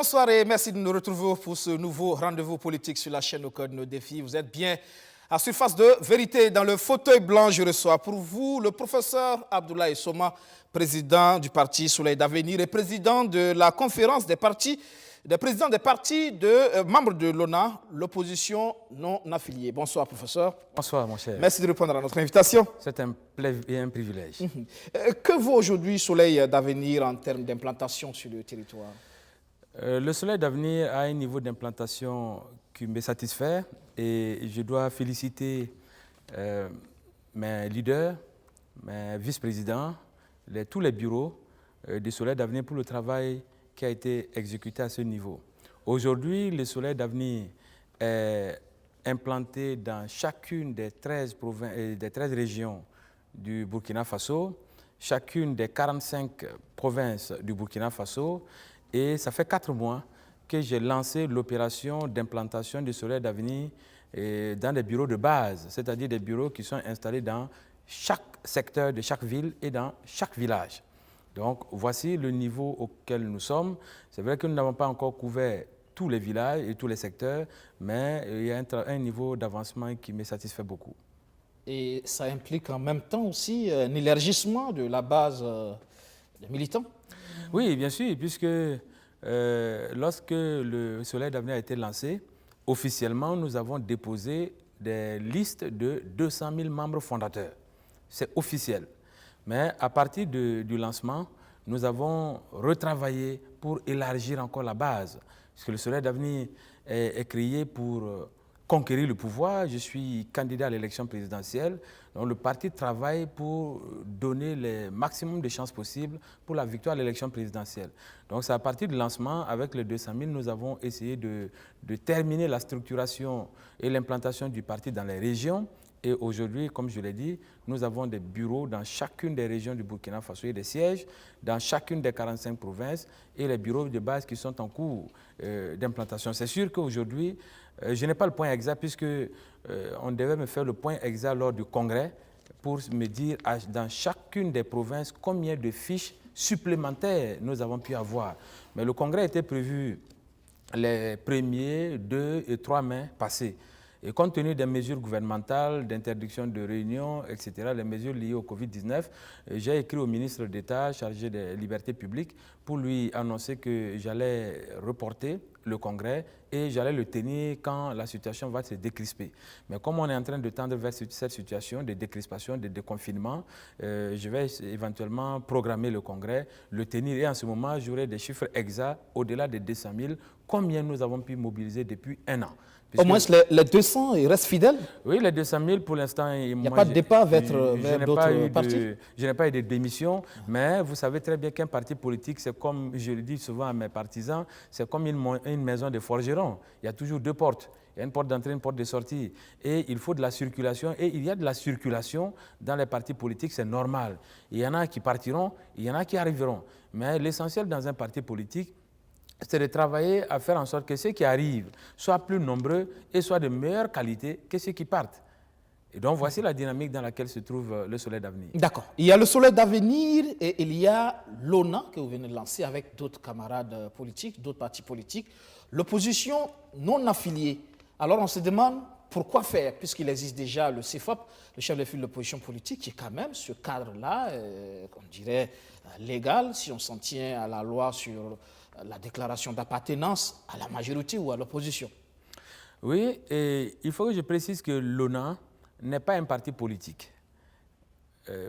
Bonsoir et merci de nous retrouver pour ce nouveau rendez-vous politique sur la chaîne Au cœur de nos défis. Vous êtes bien à Surface de Vérité. Dans le fauteuil blanc, je reçois pour vous le professeur Abdoulaye Soma, président du parti Soleil d'Avenir et président de la conférence des partis, membres de l'ONA, l'opposition non affiliée. Bonsoir, professeur. Bonsoir, mon cher. Merci de répondre à notre invitation. C'est un privilège. Que vaut aujourd'hui Soleil d'Avenir en termes d'implantation sur le territoire? Le Soleil d'Avenir a un niveau d'implantation qui me satisfait et je dois féliciter mes leaders, mes vice-présidents, tous les bureaux du Soleil d'Avenir pour le travail qui a été exécuté à ce niveau. Aujourd'hui, le Soleil d'Avenir est implanté dans chacune des 13 régions du Burkina Faso, chacune des 45 provinces du Burkina Faso. Et ça fait 4 mois que j'ai lancé l'opération d'implantation du Soleil d'Avenir dans des bureaux de base, c'est-à-dire des bureaux qui sont installés dans chaque secteur de chaque ville et dans chaque village. Donc, voici le niveau auquel nous sommes. C'est vrai que nous n'avons pas encore couvert tous les villages et tous les secteurs, mais il y a un niveau d'avancement qui me satisfait beaucoup. Et ça implique en même temps aussi un élargissement de la base des militants? Oui, bien sûr, puisque lorsque le Soleil d'Avenir a été lancé, officiellement, nous avons déposé des listes de 200 000 membres fondateurs. C'est officiel. Mais à partir du lancement, nous avons retravaillé pour élargir encore la base. Parce que le Soleil d'Avenir est créé pour conquérir le pouvoir. Je suis candidat à l'élection présidentielle. Donc le parti travaille pour donner le maximum de chances possibles pour la victoire à l'élection présidentielle. Donc c'est à partir du lancement, avec les 200 000, nous avons essayé de terminer la structuration et l'implantation du parti dans les régions. Et aujourd'hui, comme je l'ai dit, nous avons des bureaux dans chacune des régions du Burkina Faso et des sièges dans chacune des 45 provinces et les bureaux de base qui sont en cours d'implantation. C'est sûr qu'aujourd'hui, je n'ai pas le point exact puisque on devait me faire le point exact lors du congrès pour me dire dans chacune des provinces combien de fiches supplémentaires nous avons pu avoir. Mais le congrès était prévu les 1er, 2 et 3 mai passés. Et compte tenu des mesures gouvernementales, d'interdiction de réunions, etc., les mesures liées au Covid-19, j'ai écrit au ministre d'État chargé des libertés publiques pour lui annoncer que j'allais reporter le congrès et j'allais le tenir quand la situation va se décrisper. Mais comme on est en train de tendre vers cette situation de décrispation, de déconfinement, je vais éventuellement programmer le congrès, le tenir et en ce moment, j'aurai des chiffres exacts au-delà des 200 000, combien nous avons pu mobiliser depuis 1 an. Au moins, les 200, ils restent fidèles? Oui, les 200 000, pour l'instant... Il n'y a pas de départ vers d'autres partis? Je n'ai pas eu de démission, mais vous savez très bien qu'un parti politique, c'est comme, je le dis souvent à mes partisans, c'est comme une maison de forgeron. Il y a toujours 2 portes. Il y a une porte d'entrée, une porte de sortie. Et il faut de la circulation. Et il y a de la circulation dans les partis politiques, c'est normal. Il y en a qui partiront, il y en a qui arriveront. Mais l'essentiel dans un parti politique, c'est de travailler à faire en sorte que ceux qui arrivent soient plus nombreux et soient de meilleure qualité que ceux qui partent. Et donc, voici la dynamique dans laquelle se trouve le Soleil d'Avenir. D'accord. Il y a le Soleil d'Avenir et il y a l'ONA que vous venez de lancer avec d'autres camarades politiques, d'autres partis politiques. L'opposition non affiliée. Alors, on se demande pourquoi faire, puisqu'il existe déjà le CFOP, le chef de file de l'opposition politique, qui est quand même ce cadre-là, on dirait légal, si on s'en tient à la loi sur la déclaration d'appartenance à la majorité ou à l'opposition. Oui, et il faut que je précise que l'ONA n'est pas un parti politique,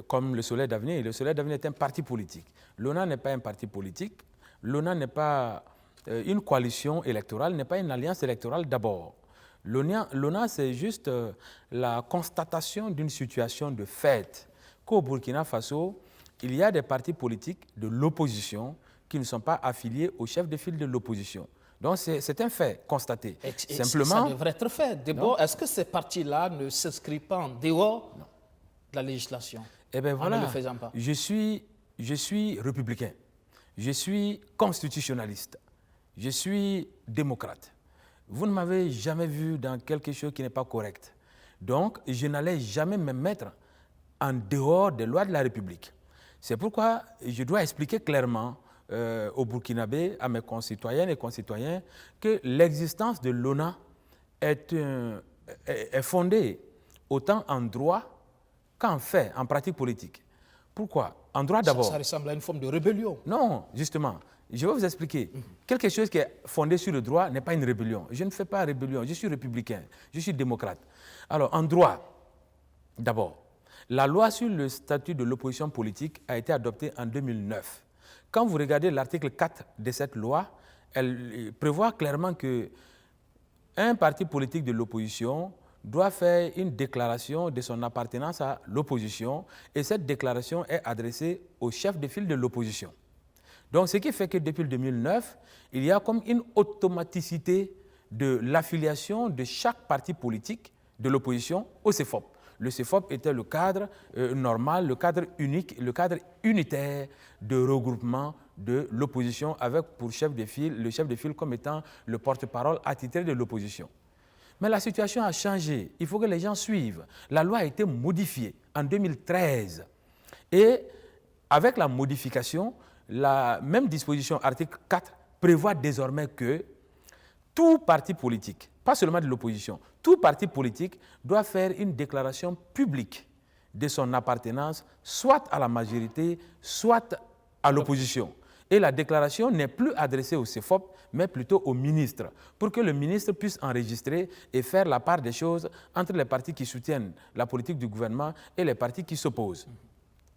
comme le Soleil d'Avenir. Le Soleil d'Avenir est un parti politique. L'ONA n'est pas un parti politique. L'ONA n'est pas une coalition électorale, n'est pas une alliance électorale d'abord. L'ONA, c'est juste la constatation d'une situation de fait qu'au Burkina Faso, il y a des partis politiques de l'opposition qui ne sont pas affiliés au chef de file de l'opposition. Donc c'est un fait constaté. Simplement, ça devrait être fait. D'abord, est-ce que ces partis-là ne s'inscrivent pas en dehors de la législation? Eh bien voilà, en ne le faisant pas. Je suis républicain, je suis constitutionnaliste, je suis démocrate. Vous ne m'avez jamais vu dans quelque chose qui n'est pas correct. Donc, je n'allais jamais me mettre en dehors des lois de la République. C'est pourquoi je dois expliquer clairement aux Burkinabés, à mes concitoyennes et concitoyens, que l'existence de l'ONA est fondée autant en droit qu'en fait, en pratique politique. Pourquoi? En droit d'abord. Ça ressemble à une forme de rébellion. Non, justement. Je vais vous expliquer. Quelque chose qui est fondé sur le droit n'est pas une rébellion. Je ne fais pas rébellion, je suis républicain, je suis démocrate. Alors, en droit, d'abord, la loi sur le statut de l'opposition politique a été adoptée en 2009. Quand vous regardez l'article 4 de cette loi, elle prévoit clairement qu'un parti politique de l'opposition doit faire une déclaration de son appartenance à l'opposition et cette déclaration est adressée au chef de file de l'opposition. Donc, ce qui fait que depuis le 2009, il y a comme une automaticité de l'affiliation de chaque parti politique de l'opposition au CEFOP. Le CEFOP était le cadre normal, le cadre unique, le cadre unitaire de regroupement de l'opposition avec pour chef de file, le chef de file comme étant le porte-parole attitré de l'opposition. Mais la situation a changé. Il faut que les gens suivent. La loi a été modifiée en 2013. Et avec la modification, la même disposition, article 4, prévoit désormais que tout parti politique, pas seulement de l'opposition, tout parti politique doit faire une déclaration publique de son appartenance, soit à la majorité, soit à l'opposition. Et la déclaration n'est plus adressée au CEFOP, mais plutôt au ministre, pour que le ministre puisse enregistrer et faire la part des choses entre les partis qui soutiennent la politique du gouvernement et les partis qui s'opposent.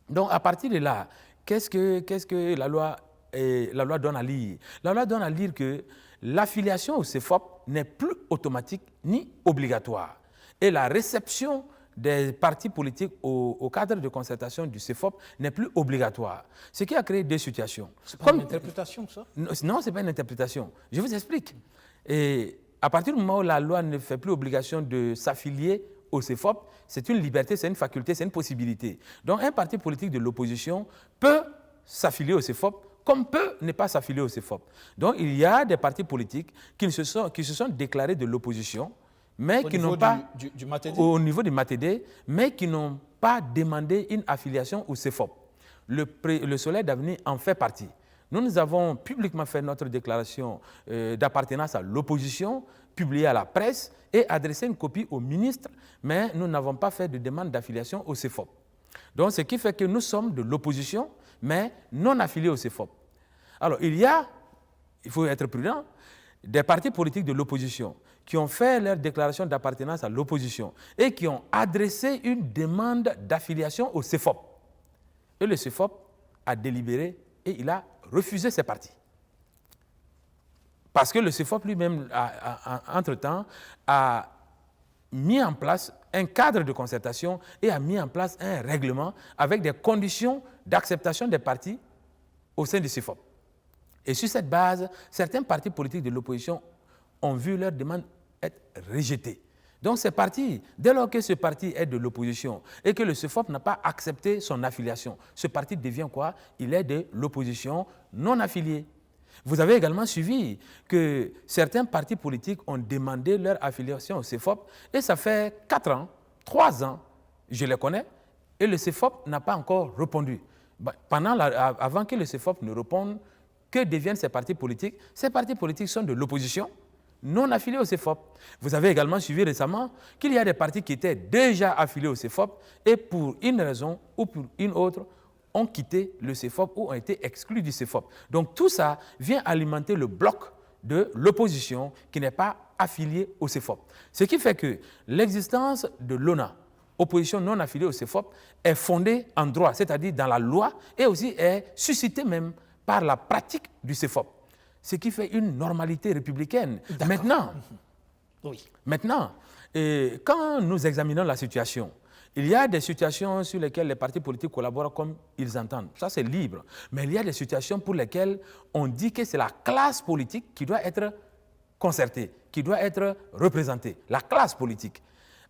Donc, à partir de là, qu'est-ce que la loi donne à lire? La loi donne à lire que l'affiliation au CEFOP n'est plus automatique ni obligatoire. Et la réception des partis politiques au cadre de concertation du CEFOP n'est plus obligatoire. Ce qui a créé deux situations. C'est pas une interprétation, ça? Non, ce n'est pas une interprétation. Je vous explique. Et à partir du moment où la loi ne fait plus obligation de s'affilier au CEFOP, c'est une liberté, c'est une faculté, c'est une possibilité. Donc un parti politique de l'opposition peut s'affilier au CEFOP comme peut ne pas s'affilier au CEFOP. Donc il y a des partis politiques qui se sont déclarés de l'opposition, mais qui n'ont pas, du Matedi? au niveau du Matedi, mais qui n'ont pas demandé une affiliation au CEFOP. Le Soleil d'avenir en fait partie. Nous avons publiquement fait notre déclaration d'appartenance à l'opposition, publiée à la presse et adressé une copie au ministre, mais nous n'avons pas fait de demande d'affiliation au CEFOP. Donc, ce qui fait que nous sommes de l'opposition, mais non affiliés au CEFOP. Alors, il faut être prudent, des partis politiques de l'opposition qui ont fait leur déclaration d'appartenance à l'opposition et qui ont adressé une demande d'affiliation au CEFOP. Et le CEFOP a délibéré et il a refusé ces partis. Parce que le CEFOP lui-même, entre-temps, a mis en place un cadre de concertation et a mis en place un règlement avec des conditions d'acceptation des partis au sein du CEFOP. Et sur cette base, certains partis politiques de l'opposition ont vu leur demande être rejetée. Donc ces partis, dès lors que ce parti est de l'opposition et que le CEFOP n'a pas accepté son affiliation, ce parti devient quoi? Il est de l'opposition non affiliée. Vous avez également suivi que certains partis politiques ont demandé leur affiliation au CEFOP et ça fait 4 ans, 3 ans, je les connais, et le CEFOP n'a pas encore répondu. Avant que le CEFOP ne réponde, que deviennent ces partis politiques? Ces partis politiques sont de l'opposition, non affiliés au CEFOP. Vous avez également suivi récemment qu'il y a des partis qui étaient déjà affiliés au CEFOP et pour une raison ou pour une autre ont quitté le CEFOP ou ont été exclus du CEFOP. Donc tout ça vient alimenter le bloc de l'opposition qui n'est pas affiliée au CEFOP. Ce qui fait que l'existence de l'ONA, opposition non affiliée au CEFOP, est fondée en droit, c'est-à-dire dans la loi, et aussi est suscitée même par la pratique du CEFOP. Ce qui fait une normalité républicaine. Maintenant, quand nous examinons la situation, il y a des situations sur lesquelles les partis politiques collaborent comme ils entendent. Ça, c'est libre. Mais il y a des situations pour lesquelles on dit que c'est la classe politique qui doit être concertée, qui doit être représentée. La classe politique.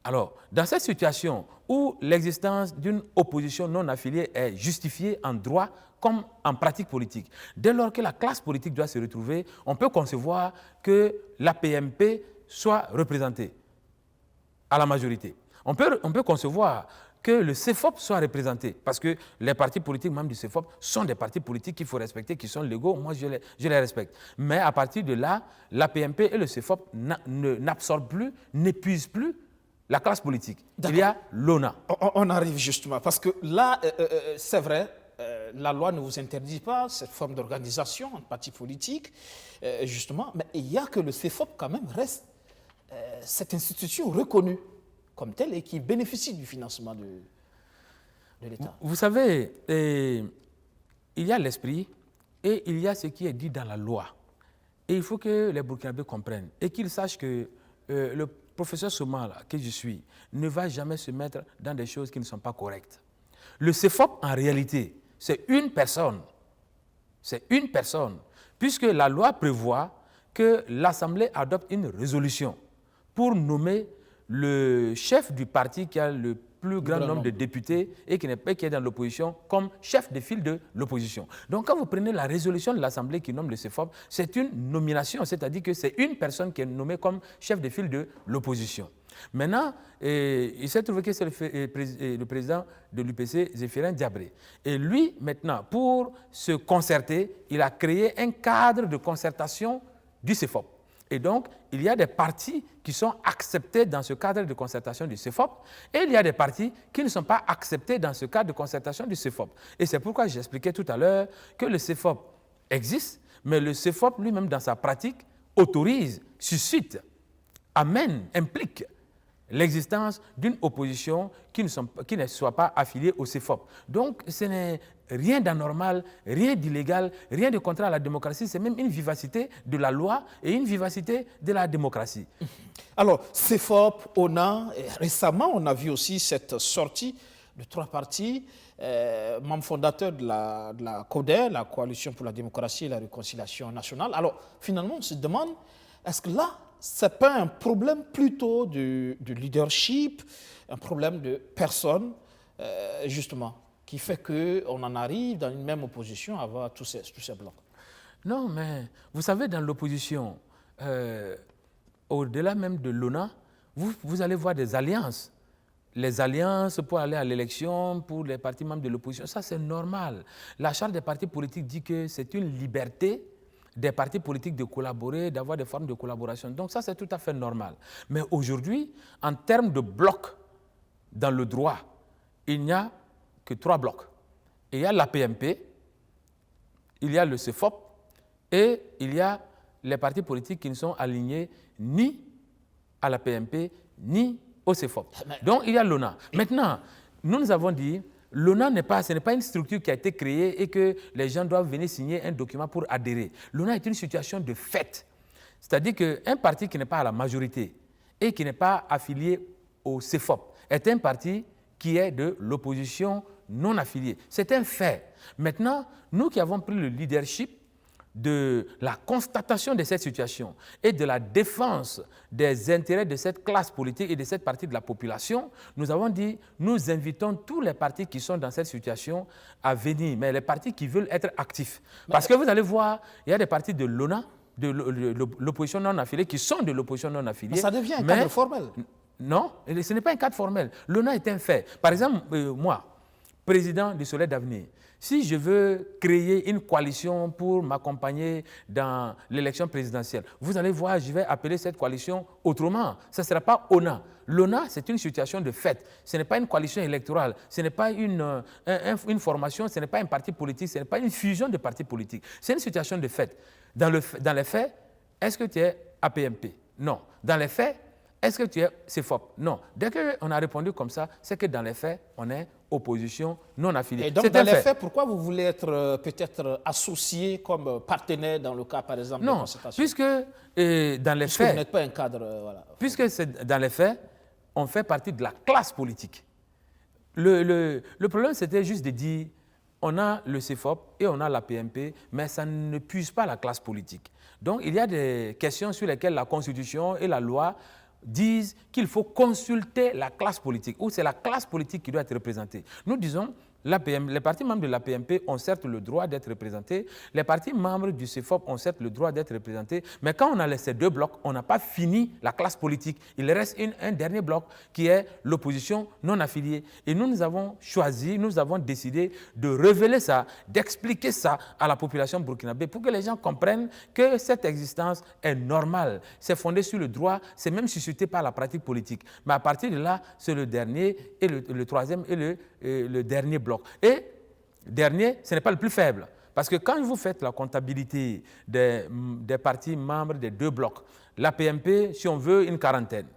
Alors, dans cette situation où l'existence d'une opposition non affiliée est justifiée en droit comme en pratique politique, dès lors que la classe politique doit se retrouver, on peut concevoir que la PMP soit représentée à la majorité. On peut concevoir que le CEFOP soit représenté, parce que les partis politiques membres du CEFOP sont des partis politiques qu'il faut respecter, qui sont légaux, moi je les respecte. Mais à partir de là, l'APMP et le CEFOP n'absorbent plus, n'épuisent plus la classe politique. Il y a l'ONA. On arrive justement, parce que là, c'est vrai, la loi ne vous interdit pas cette forme d'organisation en parti politique, justement, mais il y a que le CEFOP quand même reste cette institution reconnue comme telle et qui bénéficie du financement de l'État. Vous savez, il y a l'esprit et il y a ce qui est dit dans la loi. Et il faut que les Burkinabés comprennent et qu'ils sachent que le professeur Souma, que je suis, ne va jamais se mettre dans des choses qui ne sont pas correctes. Le CEFOP, en réalité, c'est une personne. C'est une personne, puisque la loi prévoit que l'Assemblée adopte une résolution pour nommer le chef du parti qui a le plus grand nombre de députés et qui est dans l'opposition comme chef de file de l'opposition. Donc quand vous prenez la résolution de l'Assemblée qui nomme le CEFOP, c'est une nomination, c'est-à-dire que c'est une personne qui est nommée comme chef de file de l'opposition. Maintenant, il s'est trouvé que c'est le président de l'UPC, Zéphirin Diabré. Et lui, maintenant, pour se concerter, il a créé un cadre de concertation du CEFOP. Et donc, il y a des partis qui sont acceptés dans ce cadre de concertation du CEFOP et il y a des partis qui ne sont pas acceptés dans ce cadre de concertation du CEFOP. Et c'est pourquoi j'expliquais tout à l'heure que le CEFOP existe, mais le CEFOP lui-même, dans sa pratique, autorise, suscite, amène, implique l'existence d'une opposition qui ne soit pas affiliée au CEFOP. Donc, ce n'est rien d'anormal, rien d'illégal, rien de contraire à la démocratie. C'est même une vivacité de la loi et une vivacité de la démocratie. Alors, CEFOP, ONA, récemment, on a vu aussi cette sortie de 3 partis, membres fondateurs de la CODER, la Coalition pour la démocratie et la réconciliation nationale. Alors, finalement, on se demande, est-ce que là, ce n'est pas un problème plutôt de leadership, un problème de personnes, justement, qui fait qu'on en arrive dans une même opposition à avoir tous ces blocs? Non, mais vous savez, dans l'opposition, au-delà même de l'ONA, vous allez voir des alliances. Les alliances pour aller à l'élection, pour les partis membres de l'opposition, ça c'est normal. La charte des partis politiques dit que c'est une liberté des partis politiques de collaborer, d'avoir des formes de collaboration. Donc ça, c'est tout à fait normal. Mais aujourd'hui, en termes de blocs dans le droit, il n'y a que 3 blocs. Il y a l'APMP, il y a le CEFOP et il y a les partis politiques qui ne sont alignés ni à l'APMP ni au CEFOP. Donc il y a l'ONA. Maintenant, nous avons dit, l'ONA ce n'est pas une structure qui a été créée et que les gens doivent venir signer un document pour adhérer. L'ONA est une situation de fait. C'est-à-dire qu'un parti qui n'est pas à la majorité et qui n'est pas affilié au CEFOP est un parti qui est de l'opposition non affiliée. C'est un fait. Maintenant, nous qui avons pris le leadership de la constatation de cette situation et de la défense des intérêts de cette classe politique et de cette partie de la population, nous avons dit, nous invitons tous les partis qui sont dans cette situation à venir, mais les partis qui veulent être actifs. Parce que vous allez voir, il y a des partis de l'ONA, de l'opposition non affiliée, qui sont de l'opposition non affiliée. Mais ça devient un cadre formel. Non, ce n'est pas un cadre formel. L'ONA est un fait. Par exemple, moi, président du Soleil d'avenir, si je veux créer une coalition pour m'accompagner dans l'élection présidentielle, vous allez voir, je vais appeler cette coalition autrement. Ce ne sera pas ONA. L'ONA, c'est une situation de fait. Ce n'est pas une coalition électorale, ce n'est pas une formation, ce n'est pas un parti politique, ce n'est pas une fusion de partis politiques. C'est une situation de fait. Dans les faits, est-ce que tu es APMP? Non. Dans les faits, est-ce que tu es CEFOP? Non. Dès qu'on a répondu comme ça, c'est que dans les faits, on est opposition non affiliée. Et donc, dans les faits, pourquoi vous voulez être peut-être associé comme partenaire dans le cas, par exemple, de concertation? Puisque dans les faits... vous n'êtes pas un cadre... voilà. Puisque dans les faits, on fait partie de la classe politique. Le problème, c'était juste de dire, on a le CEFOP et on a la PMP, mais ça ne puise pas la classe politique. Donc, il y a des questions sur lesquelles la Constitution et la loi disent qu'il faut consulter la classe politique, ou c'est la classe politique qui doit être représentée. Nous disons, les partis membres de l'APMP ont certes le droit d'être représentés, les partis membres du CEFOP ont certes le droit d'être représentés, mais quand on a laissé 2 blocs, on n'a pas fini la classe politique. Il reste un dernier bloc qui est l'opposition non affiliée. Et nous avons choisi, nous avons décidé de révéler ça, d'expliquer ça à la population burkinabé pour que les gens comprennent que cette existence est normale. C'est fondé sur le droit, c'est même suscité par la pratique politique. Mais à partir de là, c'est le dernier et le troisième et le dernier bloc. Et dernier, ce n'est pas le plus faible. Parce que quand vous faites la comptabilité des partis membres des 2 blocs, l'APMP, si on veut, une quarantaine.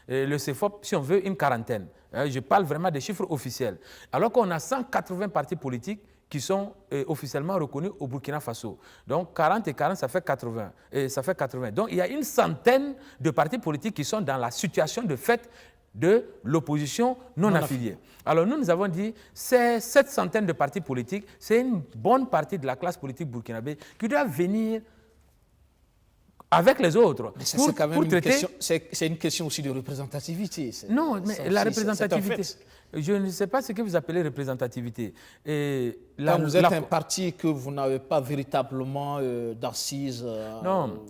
Et le CEFOP, si on veut, une quarantaine. Je parle vraiment des chiffres officiels. Alors qu'on a 180 partis politiques qui sont officiellement reconnus au Burkina Faso. Donc 40 et 40, ça fait 80. Et ça fait 80. Donc il y a une centaine de partis politiques qui sont dans la situation de fait de l'opposition non affiliée. Alors nous avons dit, cette centaine de partis politiques, c'est une bonne partie de la classe politique burkinabé qui doit venir avec les autres. Mais c'est quand même une question aussi de représentativité. Non, mais la représentativité, je ne sais pas ce que vous appelez représentativité. Quand vous êtes un parti que vous n'avez pas véritablement d'assises. Non,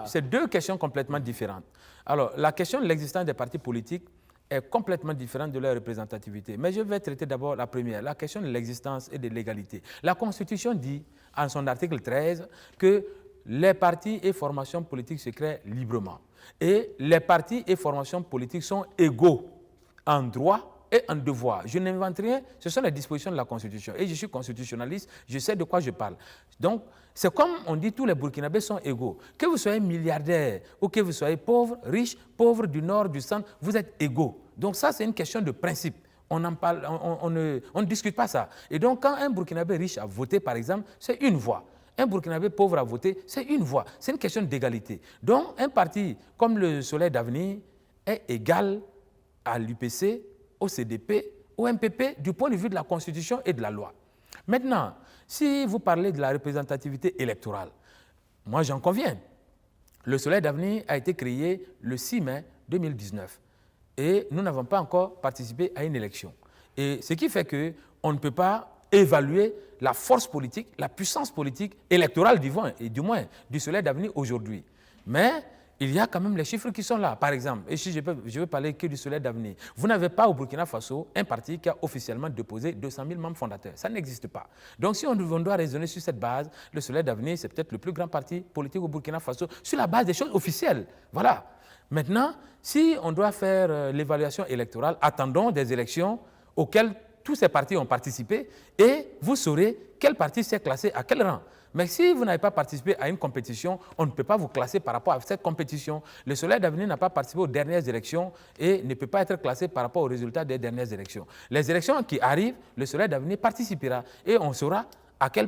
c'est 2 questions complètement différentes. Alors, la question de l'existence des partis politiques est complètement différente de leur représentativité. Mais je vais traiter d'abord la première, la question de l'existence et de l'égalité. La Constitution dit, en son article 13, que les partis et formations politiques se créent librement. Et les partis et formations politiques sont égaux en droit et en devoir. Je n'invente rien, ce sont les dispositions de la Constitution. Et je suis constitutionnaliste, je sais de quoi je parle. Donc, c'est comme on dit, tous les Burkinabés sont égaux. Que vous soyez milliardaire ou que vous soyez pauvre, riche, pauvre du nord, du centre, vous êtes égaux. Donc ça, c'est une question de principe. On en parle, on ne discute pas ça. Et donc, quand un Burkinabé riche a voté, par exemple, c'est une voix. Un Burkinabé pauvre a voté, c'est une voix. C'est une question d'égalité. Donc, un parti comme le Soleil d'avenir est égal à l'UPC, au CDP, au MPP, du point de vue de la Constitution et de la loi. Maintenant, si vous parlez de la représentativité électorale, moi j'en conviens. Le Soleil d'avenir a été créé le 6 mai 2019 et nous n'avons pas encore participé à une élection. Et ce qui fait qu'on ne peut pas évaluer la force politique, la puissance politique électorale du moins du Soleil d'avenir aujourd'hui. Mais il y a quand même les chiffres qui sont là. Par exemple, et si je veux parler que du Soleil d'avenir, vous n'avez pas au Burkina Faso un parti qui a officiellement déposé 200 000 membres fondateurs. Ça n'existe pas. Donc si on doit raisonner sur cette base, le Soleil d'avenir, c'est peut-être le plus grand parti politique au Burkina Faso, sur la base des choses officielles. Voilà. Maintenant, si on doit faire l'évaluation électorale, attendons des élections auxquelles tous ces partis ont participé et vous saurez quel parti s'est classé à quel rang. Mais si vous n'avez pas participé à une compétition, on ne peut pas vous classer par rapport à cette compétition. Le Soleil d'avenir n'a pas participé aux dernières élections et ne peut pas être classé par rapport aux résultats des dernières élections. Les élections qui arrivent, le Soleil d'avenir participera et on saura à quelle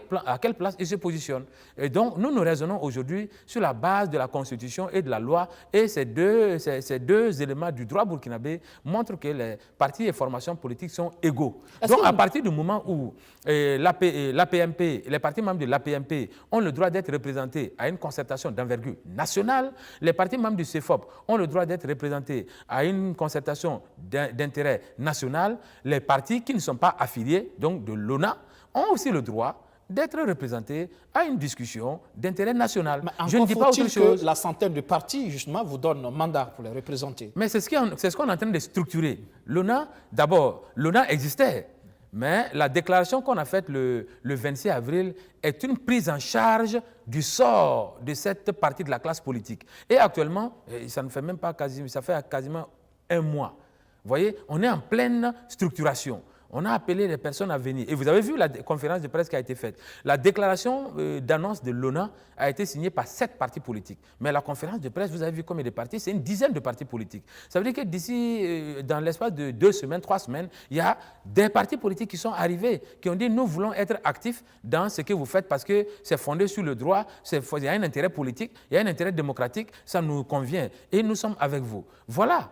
place il se positionne. Et donc, nous raisonnons aujourd'hui sur la base de la Constitution et de la loi. Et ces deux éléments du droit burkinabé montrent que les partis et formations politiques sont égaux. Donc, à partir du moment où l'APMP, les partis membres de l'APMP ont le droit d'être représentés à une concertation d'envergure nationale, les partis membres du CEFOP ont le droit d'être représentés à une concertation d'intérêt national, les partis qui ne sont pas affiliés, donc de l'ONA, ont aussi le droit d'être représentés à une discussion d'intérêt national. Mais je ne dis pas autre chose. Que la centaine de partis, justement, vous donne un mandat pour les représenter. Mais c'est ce qu'on est en train de structurer. L'ONA, d'abord, l'ONA existait, mais la déclaration qu'on a faite le 26 avril est une prise en charge du sort de cette partie de la classe politique. Et actuellement, ça ne fait même pas ça fait quasiment un mois. Vous voyez, on est en pleine structuration. On a appelé les personnes à venir. Et vous avez vu la conférence de presse qui a été faite. La déclaration d'annonce de l'ONA a été signée par 7 partis politiques. Mais la conférence de presse, vous avez vu combien de partis? C'est une dizaine de partis politiques. Ça veut dire que d'ici, dans l'espace de 2 semaines, 3 semaines, il y a des partis politiques qui sont arrivés, qui ont dit nous voulons être actifs dans ce que vous faites parce que c'est fondé sur le droit, il y a un intérêt politique, il y a un intérêt démocratique, ça nous convient. Et nous sommes avec vous. Voilà.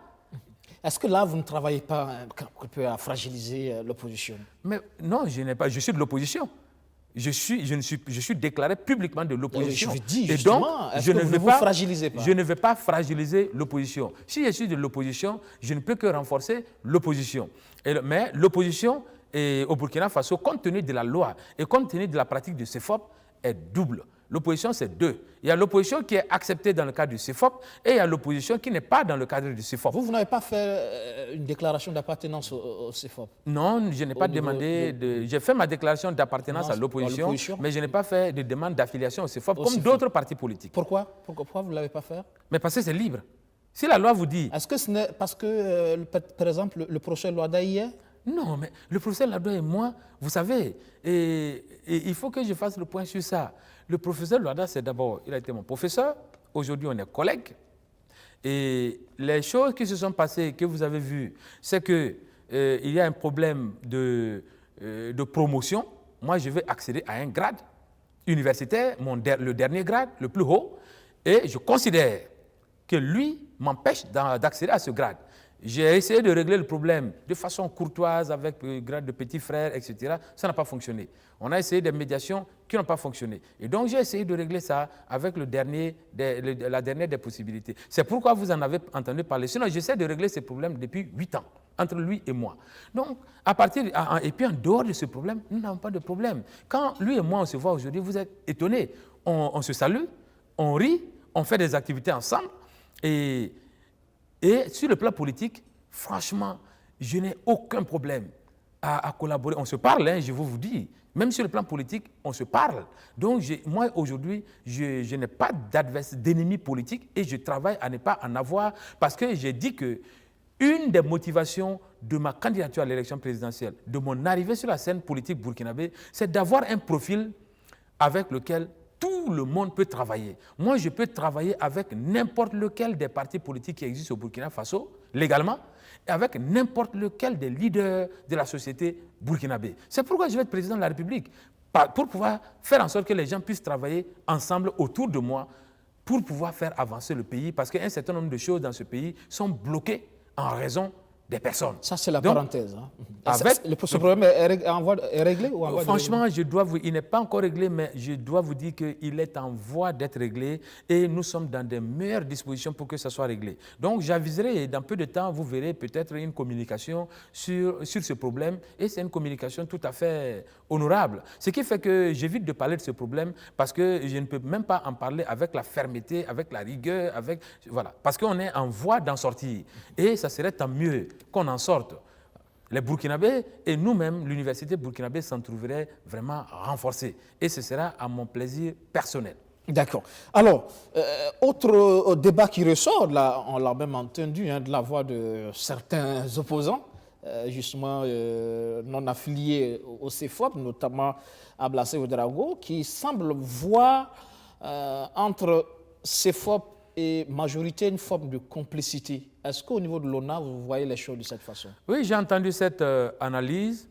Est-ce que là, vous ne travaillez pas un peu à fragiliser l'opposition? Mais non, je suis de l'opposition. Je suis déclaré publiquement de l'opposition. Je dis justement, est-ce que vous ne vous fragilisez pas? Je ne vais pas fragiliser l'opposition. Si je suis de l'opposition, je ne peux que renforcer l'opposition. Mais l'opposition et au Burkina Faso, compte tenu de la loi et compte tenu de la pratique du CEFOP, est double. L'opposition, c'est deux. Il y a l'opposition qui est acceptée dans le cadre du CEFOP et il y a l'opposition qui n'est pas dans le cadre du CEFOP. Vous n'avez pas fait une déclaration d'appartenance au CEFOP? Non, je n'ai pas demandé J'ai fait ma déclaration d'appartenance à l'opposition, mais je n'ai pas fait de demande d'affiliation au CEFOP comme d'autres partis politiques. Pourquoi vous ne l'avez pas fait? Mais parce que c'est libre. Si la loi vous dit... Est-ce que ce n'est parce que, par exemple, le professeur Loada y est? Non, mais le professeur Loada et moi, vous savez, et il faut que je fasse le point sur ça. Le professeur Loada, c'est d'abord, il a été mon professeur. Aujourd'hui, on est collègues. Et les choses qui se sont passées, que vous avez vues, c'est qu'il y a un problème de promotion. Moi, je vais accéder à un grade universitaire, le dernier grade, le plus haut, et je considère que lui m'empêche d'accéder à ce grade. J'ai essayé de régler le problème de façon courtoise avec le grade de petit frère, etc. Ça n'a pas fonctionné. On a essayé des médiations qui n'ont pas fonctionné. Et donc, j'ai essayé de régler ça avec la dernière des possibilités. C'est pourquoi vous en avez entendu parler. Sinon, j'essaie de régler ces problèmes depuis 8 ans, entre lui et moi. Donc, et puis en dehors de ce problème, nous n'avons pas de problème. Quand lui et moi, on se voit aujourd'hui, vous êtes étonnés. On se salue, on rit, on fait des activités ensemble. Et sur le plan politique, franchement, je n'ai aucun problème à collaborer. On se parle, hein, je vous dis. Même sur le plan politique, on se parle. Donc, moi, aujourd'hui, je n'ai pas d'ennemi politique et je travaille à ne pas en avoir parce que j'ai dit que une des motivations de ma candidature à l'élection présidentielle, de mon arrivée sur la scène politique burkinabé, c'est d'avoir un profil avec lequel tout le monde peut travailler. Moi, je peux travailler avec n'importe lequel des partis politiques qui existent au Burkina Faso, légalement, et avec n'importe lequel des leaders de la société burkinabé. C'est pourquoi je vais être président de la République, pour pouvoir faire en sorte que les gens puissent travailler ensemble autour de moi, pour pouvoir faire avancer le pays, parce qu'un certain nombre de choses dans ce pays sont bloquées en raison des personnes. Ça, c'est la parenthèse. Hein. Ce problème est réglé ou en voie de Franchement, il n'est pas encore réglé, mais je dois vous dire qu'il est en voie d'être réglé et nous sommes dans de meilleures dispositions pour que ça soit réglé. Donc, j'aviserai et dans peu de temps, vous verrez peut-être une communication sur ce problème et c'est une communication tout à fait honorable. Ce qui fait que j'évite de parler de ce problème parce que je ne peux même pas en parler avec la fermeté, avec la rigueur, voilà, parce qu'on est en voie d'en sortir et ça serait tant mieux qu'on en sorte. Les Burkinabés et nous-mêmes, l'université burkinabé s'en trouverait vraiment renforcée. Et ce sera à mon plaisir personnel. D'accord. Alors, autre débat qui ressort, là, on l'a même entendu, hein, de la voix de certains opposants, justement non affiliés au CEFOP, notamment Ablassé Ouedraogo, qui semble voir entre CEFOP et majorité une forme de complicité. Est-ce qu'au niveau de l'ONA, vous voyez les choses de cette façon? Oui, j'ai entendu cette analyse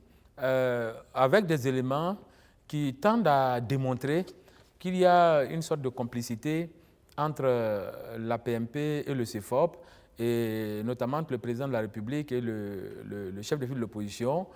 avec des éléments qui tendent à démontrer qu'il y a une sorte de complicité entre la PMP et le CEFOP, et notamment entre le président de la République et le chef de file de l'opposition,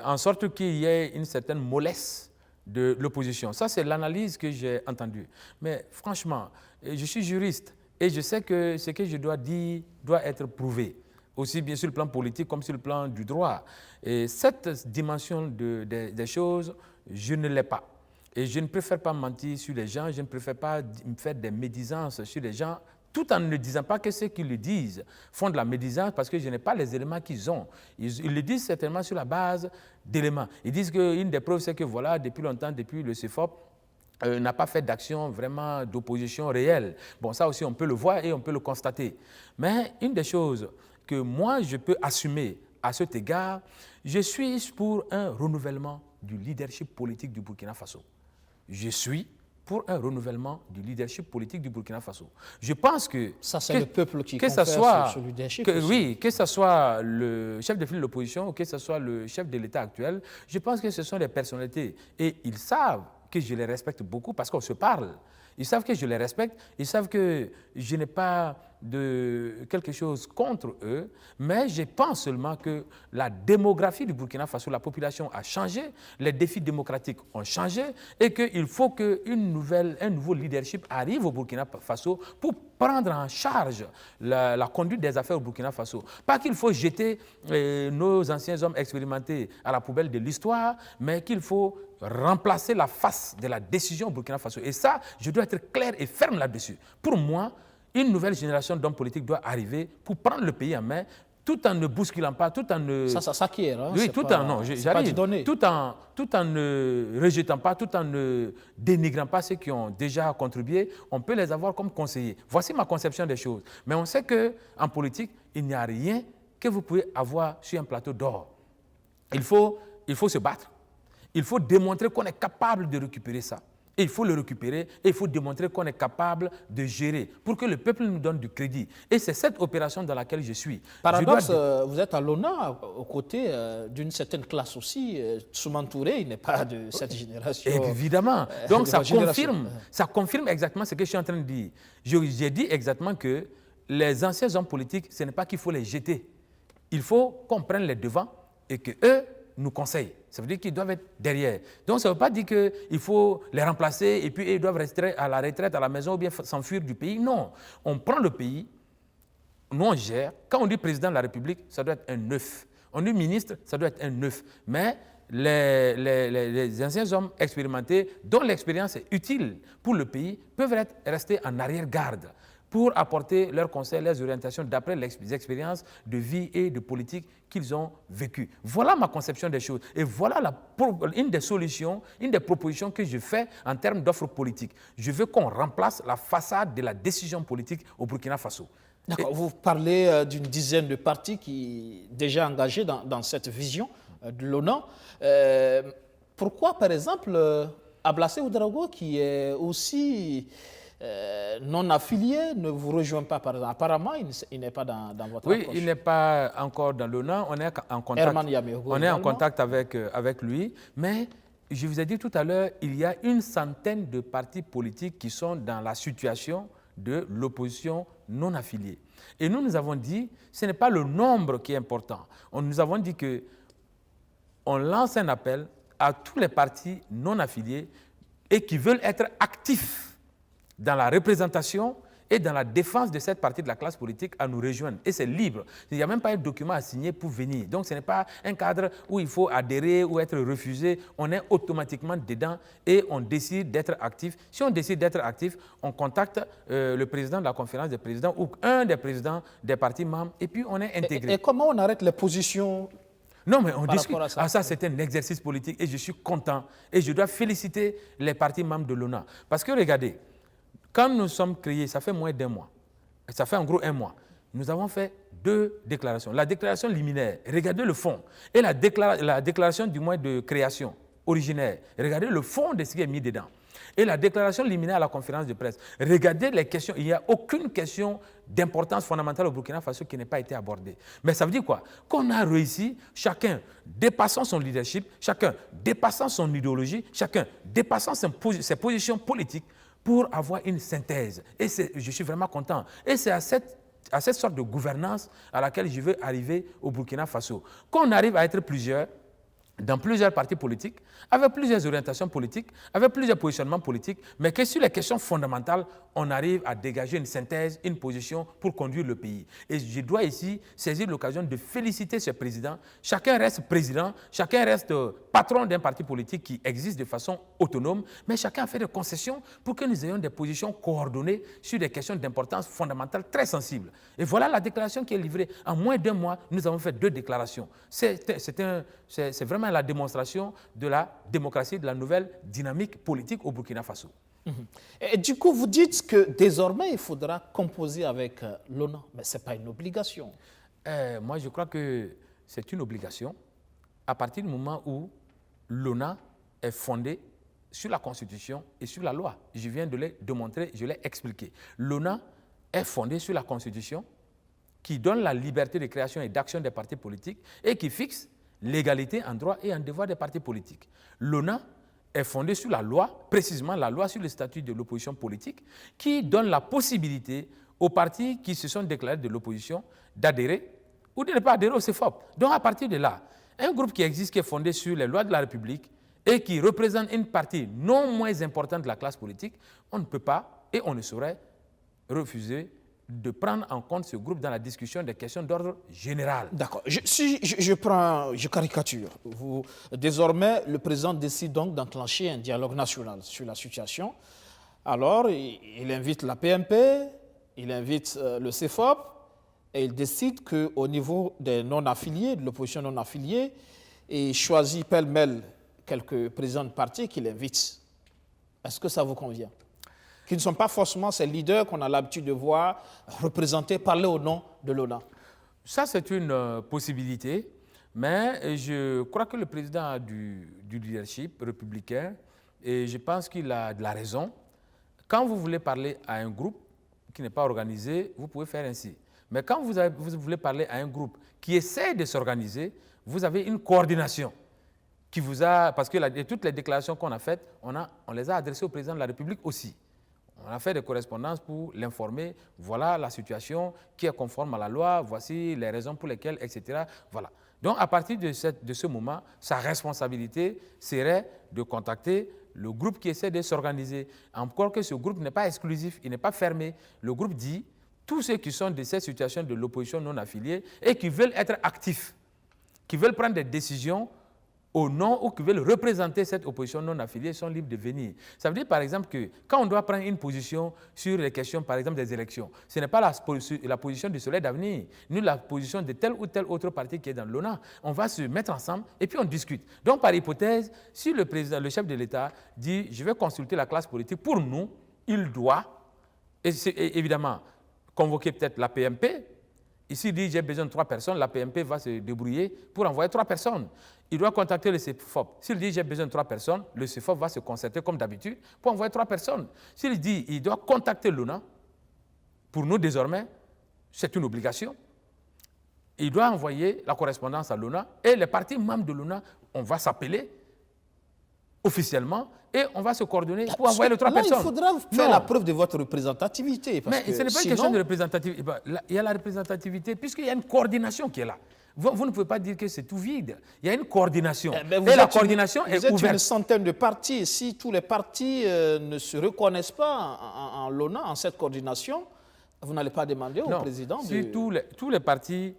en sorte qu'il y ait une certaine mollesse de l'opposition. Ça, c'est l'analyse que j'ai entendue. Mais franchement, je suis juriste et je sais que ce que je dois dire doit être prouvé, aussi bien sur le plan politique comme sur le plan du droit. Et cette dimension des choses, je ne l'ai pas. Et je ne préfère pas mentir sur les gens, je ne préfère pas faire des médisances sur les gens, tout en ne disant pas que ceux qui le disent font de la médisance parce que je n'ai pas les éléments qu'ils ont. Ils le disent certainement sur la base d'éléments. Ils disent qu'une des preuves, c'est que voilà, depuis longtemps, depuis le CEFOP, n'a pas fait d'action vraiment d'opposition réelle. Bon, ça aussi, on peut le voir et on peut le constater. Mais une des choses que moi, je peux assumer à cet égard, je suis pour un renouvellement du leadership politique du Burkina Faso. Je suis pour un renouvellement du leadership politique du Burkina Faso. Je pense que... Ça, c'est le peuple qui confère ce leadership oui, que ce soit le chef de file de l'opposition ou que ce soit le chef de l'État actuel, je pense que ce sont des personnalités. Et ils savent que je les respecte beaucoup parce qu'on se parle. Ils savent que je les respecte, ils savent que je n'ai pas de quelque chose contre eux, mais je pense seulement que la démographie du Burkina Faso, la population a changé, les défis démocratiques ont changé et qu'il faut qu'un nouveau leadership arrive au Burkina Faso pour prendre en charge la conduite des affaires au Burkina Faso. Pas qu'il faut jeter nos anciens hommes expérimentés à la poubelle de l'histoire, mais qu'il faut remplacer la face de la décision au Burkina Faso. Et ça, je dois être clair et ferme là-dessus. Pour moi, une nouvelle génération d'hommes politiques doit arriver pour prendre le pays en main, tout en ne bousculant pas, tout en ne... Ça s'acquiert. Hein, oui, tout pas, en... Non, j'arrive. Tout en ne rejetant pas, tout en ne dénigrant pas ceux qui ont déjà contribué, on peut les avoir comme conseillers. Voici ma conception des choses. Mais on sait qu'en politique, il n'y a rien que vous pouvez avoir sur un plateau d'or. Il faut se battre. Il faut démontrer qu'on est capable de récupérer ça. Et il faut le récupérer et il faut démontrer qu'on est capable de gérer pour que le peuple nous donne du crédit. Et c'est cette opération dans laquelle je suis. Paradoxe, vous êtes à l'ONA aux côtés d'une certaine classe aussi. Souman Touré, il n'est pas de cette génération. Évidemment. Donc ça confirme exactement ce que je suis en train de dire. J'ai dit exactement que les anciens hommes politiques, ce n'est pas qu'il faut les jeter. Il faut qu'on prenne les devants et qu'eux nous conseillent. Ça veut dire qu'ils doivent être derrière. Donc, ça ne veut pas dire qu'il faut les remplacer et puis ils doivent rester à la retraite, à la maison ou bien s'enfuir du pays. Non. On prend le pays, nous on gère. Quand on dit président de la République, ça doit être un neuf. On dit ministre, ça doit être un neuf. Mais les anciens hommes expérimentés, dont l'expérience est utile pour le pays, peuvent rester en arrière-garde pour apporter leurs conseils, leurs orientations d'après les expériences de vie et de politique qu'ils ont vécues. Voilà ma conception des choses. Et voilà une des solutions, une des propositions que je fais en termes d'offres politiques. Je veux qu'on remplace la façade de la décision politique au Burkina Faso. D'accord. Vous parlez d'une dizaine de partis qui sont déjà engagés dans cette vision de l'ONA. Pourquoi, par exemple, Ablassé Ouedraogo, qui est aussi... non affilié, ne vous rejoint pas, par exemple. Apparemment, il n'est pas dans votre approche. Oui, il n'est pas encore dans l'ONA. On est en contact, avec lui. Mais je vous ai dit tout à l'heure, il y a une centaine de partis politiques qui sont dans la situation de l'opposition non affiliée. Et nous avons dit, ce n'est pas le nombre qui est important. Nous avons dit qu'on lance un appel à tous les partis non affiliés et qui veulent être actifs dans la représentation et dans la défense de cette partie de la classe politique à nous rejoindre. Et c'est libre. Il n'y a même pas un document à signer pour venir. Donc ce n'est pas un cadre où il faut adhérer ou être refusé. On est automatiquement dedans et on décide d'être actif. Si on décide d'être actif, on contacte le président de la conférence des présidents ou un des présidents des partis membres et puis on est intégré. Et comment on arrête les positions? Non, mais on discute. Ça, c'est un exercice politique et je suis content. Et je dois féliciter les partis membres de l'ONA. Parce que regardez, quand nous sommes créés, ça fait moins d'un mois, ça fait en gros un mois, nous avons fait 2 déclarations. La déclaration liminaire, regardez le fond, et la déclaration du mois de création originaire, regardez le fond de ce qui est mis dedans. Et la déclaration liminaire à la conférence de presse, regardez les questions, il n'y a aucune question d'importance fondamentale au Burkina Faso qui n'ait pas été abordée. Mais ça veut dire quoi? Qu'on a réussi, chacun dépassant son leadership, chacun dépassant son idéologie, chacun dépassant ses positions politiques, pour avoir une synthèse. Et je suis vraiment content. Et c'est à cette sorte de gouvernance à laquelle je veux arriver au Burkina Faso. Qu'on arrive à être plusieurs, dans plusieurs partis politiques, avec plusieurs orientations politiques, avec plusieurs positionnements politiques, mais que sur les questions fondamentales, on arrive à dégager une synthèse, une position pour conduire le pays. Et je dois ici saisir l'occasion de féliciter ce président. Chacun reste président, chacun reste patron d'un parti politique qui existe de façon autonome, mais chacun a fait des concessions pour que nous ayons des positions coordonnées sur des questions d'importance fondamentale très sensibles. Et voilà la déclaration qui est livrée. En moins d'un mois, nous avons fait 2 déclarations. C'est vraiment la démonstration de la démocratie, de la nouvelle dynamique politique au Burkina Faso. Et du coup, vous dites que désormais, il faudra composer avec l'ONA, mais ce n'est pas une obligation. Moi, je crois que c'est une obligation à partir du moment où l'ONA est fondée sur la Constitution et sur la loi. Je viens de le démontrer, je l'ai expliqué. L'ONA est fondée sur la Constitution qui donne la liberté de création et d'action des partis politiques et qui fixe l'égalité en droit et en devoir des partis politiques. L'ONA est fondée sur la loi, précisément la loi sur le statut de l'opposition politique, qui donne la possibilité aux partis qui se sont déclarés de l'opposition d'adhérer ou de ne pas adhérer au CEFOP. Donc à partir de là, un groupe qui existe, qui est fondé sur les lois de la République et qui représente une partie non moins importante de la classe politique, on ne peut pas et on ne saurait refuser de prendre en compte ce groupe dans la discussion des questions d'ordre général. D'accord. Je caricature. Désormais, le président décide donc d'enclencher un dialogue national sur la situation. Alors, il invite la PMP, il invite le CEFOP, et il décide qu'au niveau des non-affiliés, de l'opposition non-affiliée, il choisit pêle-mêle quelques présidents de partis qu'il invite. Est-ce que ça vous convient? Qui ne sont pas forcément ces leaders qu'on a l'habitude de voir représenter, parler au nom de l'ONA. Ça, c'est une possibilité, mais je crois que le président du leadership républicain, et je pense qu'il a de la raison, quand vous voulez parler à un groupe qui n'est pas organisé, vous pouvez faire ainsi. Mais quand vous voulez parler à un groupe qui essaie de s'organiser, vous avez une coordination qui vous a... Parce que toutes les déclarations qu'on a faites, on les a adressées au président de la République aussi. On a fait des correspondances pour l'informer. Voilà la situation qui est conforme à la loi. Voici les raisons pour lesquelles, etc. Voilà. Donc, à partir de ce moment, sa responsabilité serait de contacter le groupe qui essaie de s'organiser. Encore que ce groupe n'est pas exclusif, il n'est pas fermé. Le groupe dit tous ceux qui sont de cette situation de l'opposition non affiliée et qui veulent être actifs, qui veulent prendre des décisions au nom ou qui veulent représenter cette opposition non affiliée sont libres de venir. Ça veut dire par exemple que quand on doit prendre une position sur les questions par exemple des élections, ce n'est pas la position du Soleil d'avenir, ni la position de tel ou tel autre parti qui est dans l'ONA. On va se mettre ensemble et puis on discute. Donc par hypothèse, si le président, le chef de l'État dit « je vais consulter la classe politique », pour nous, il doit, et évidemment, convoquer peut-être la PMP. Ici, il dit j'ai besoin de 3 personnes, la PMP va se débrouiller pour envoyer 3 personnes. Il doit contacter le CEFOP. S'il dit j'ai besoin de 3 personnes, le CEFOP va se concerter comme d'habitude pour envoyer 3 personnes. S'il dit il doit contacter l'ONA, pour nous désormais, c'est une obligation. Il doit envoyer la correspondance à l'ONA et les partis membres de l'ONA, on va s'appeler officiellement et on va se coordonner pour envoyer les 3 personnes. Il faudra faire la preuve de votre représentativité. Parce mais ce n'est pas une question de représentativité. Il y a la représentativité puisqu'il y a une coordination qui est là. Vous ne pouvez pas dire que c'est tout vide. Il y a une coordination. Et la coordination est ouverte. Vous êtes une centaine de partis. Si tous les partis ne se reconnaissent pas en l'ONA, en cette coordination, vous n'allez pas demander au président de... tous les partis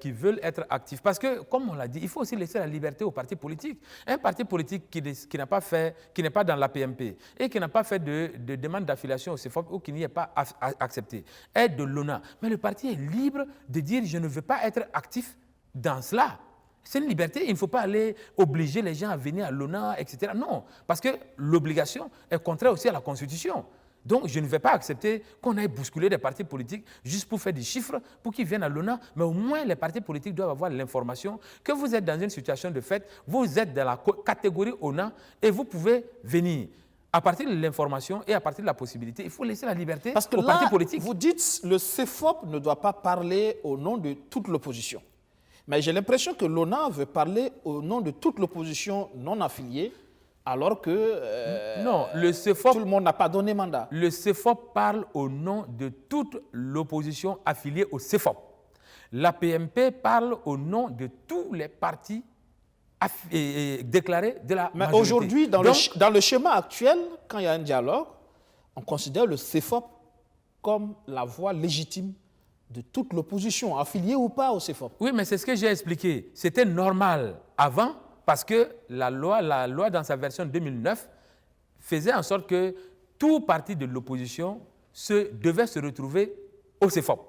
qui veulent être actifs. Parce que, comme on l'a dit, il faut aussi laisser la liberté aux partis politiques. Un parti politique qui n'est pas dans la PMP et qui n'a pas fait de demande d'affiliation au CEFOP ou qui n'y est pas accepté, est de l'ONA. Mais le parti est libre de dire « je ne veux pas être actif dans cela ». C'est une liberté. Il ne faut pas aller obliger les gens à venir à l'ONA, etc. Non, parce que l'obligation est contraire aussi à la Constitution. Donc, je ne vais pas accepter qu'on aille bousculer des partis politiques juste pour faire des chiffres, pour qu'ils viennent à l'ONA. Mais au moins, les partis politiques doivent avoir l'information que vous êtes dans une situation de fait, vous êtes dans la catégorie ONA et vous pouvez venir. À partir de l'information et à partir de la possibilité, il faut laisser la liberté aux partis politiques. Vous dites que le CEFOP ne doit pas parler au nom de toute l'opposition. Mais j'ai l'impression que l'ONA veut parler au nom de toute l'opposition non affiliée, alors que non, le CEFOP, tout le monde n'a pas donné mandat. Le CEFOP parle au nom de toute l'opposition affiliée au CEFOP. La PMP parle au nom de tous les partis déclarés de la majorité. Mais aujourd'hui, dans le schéma actuel, quand il y a un dialogue, on considère le CEFOP comme la voix légitime de toute l'opposition, affiliée ou pas au CEFOP. Oui, mais c'est ce que j'ai expliqué. C'était normal avant, parce que la loi dans sa version 2009 faisait en sorte que tout parti de l'opposition devait se retrouver au CEFOP.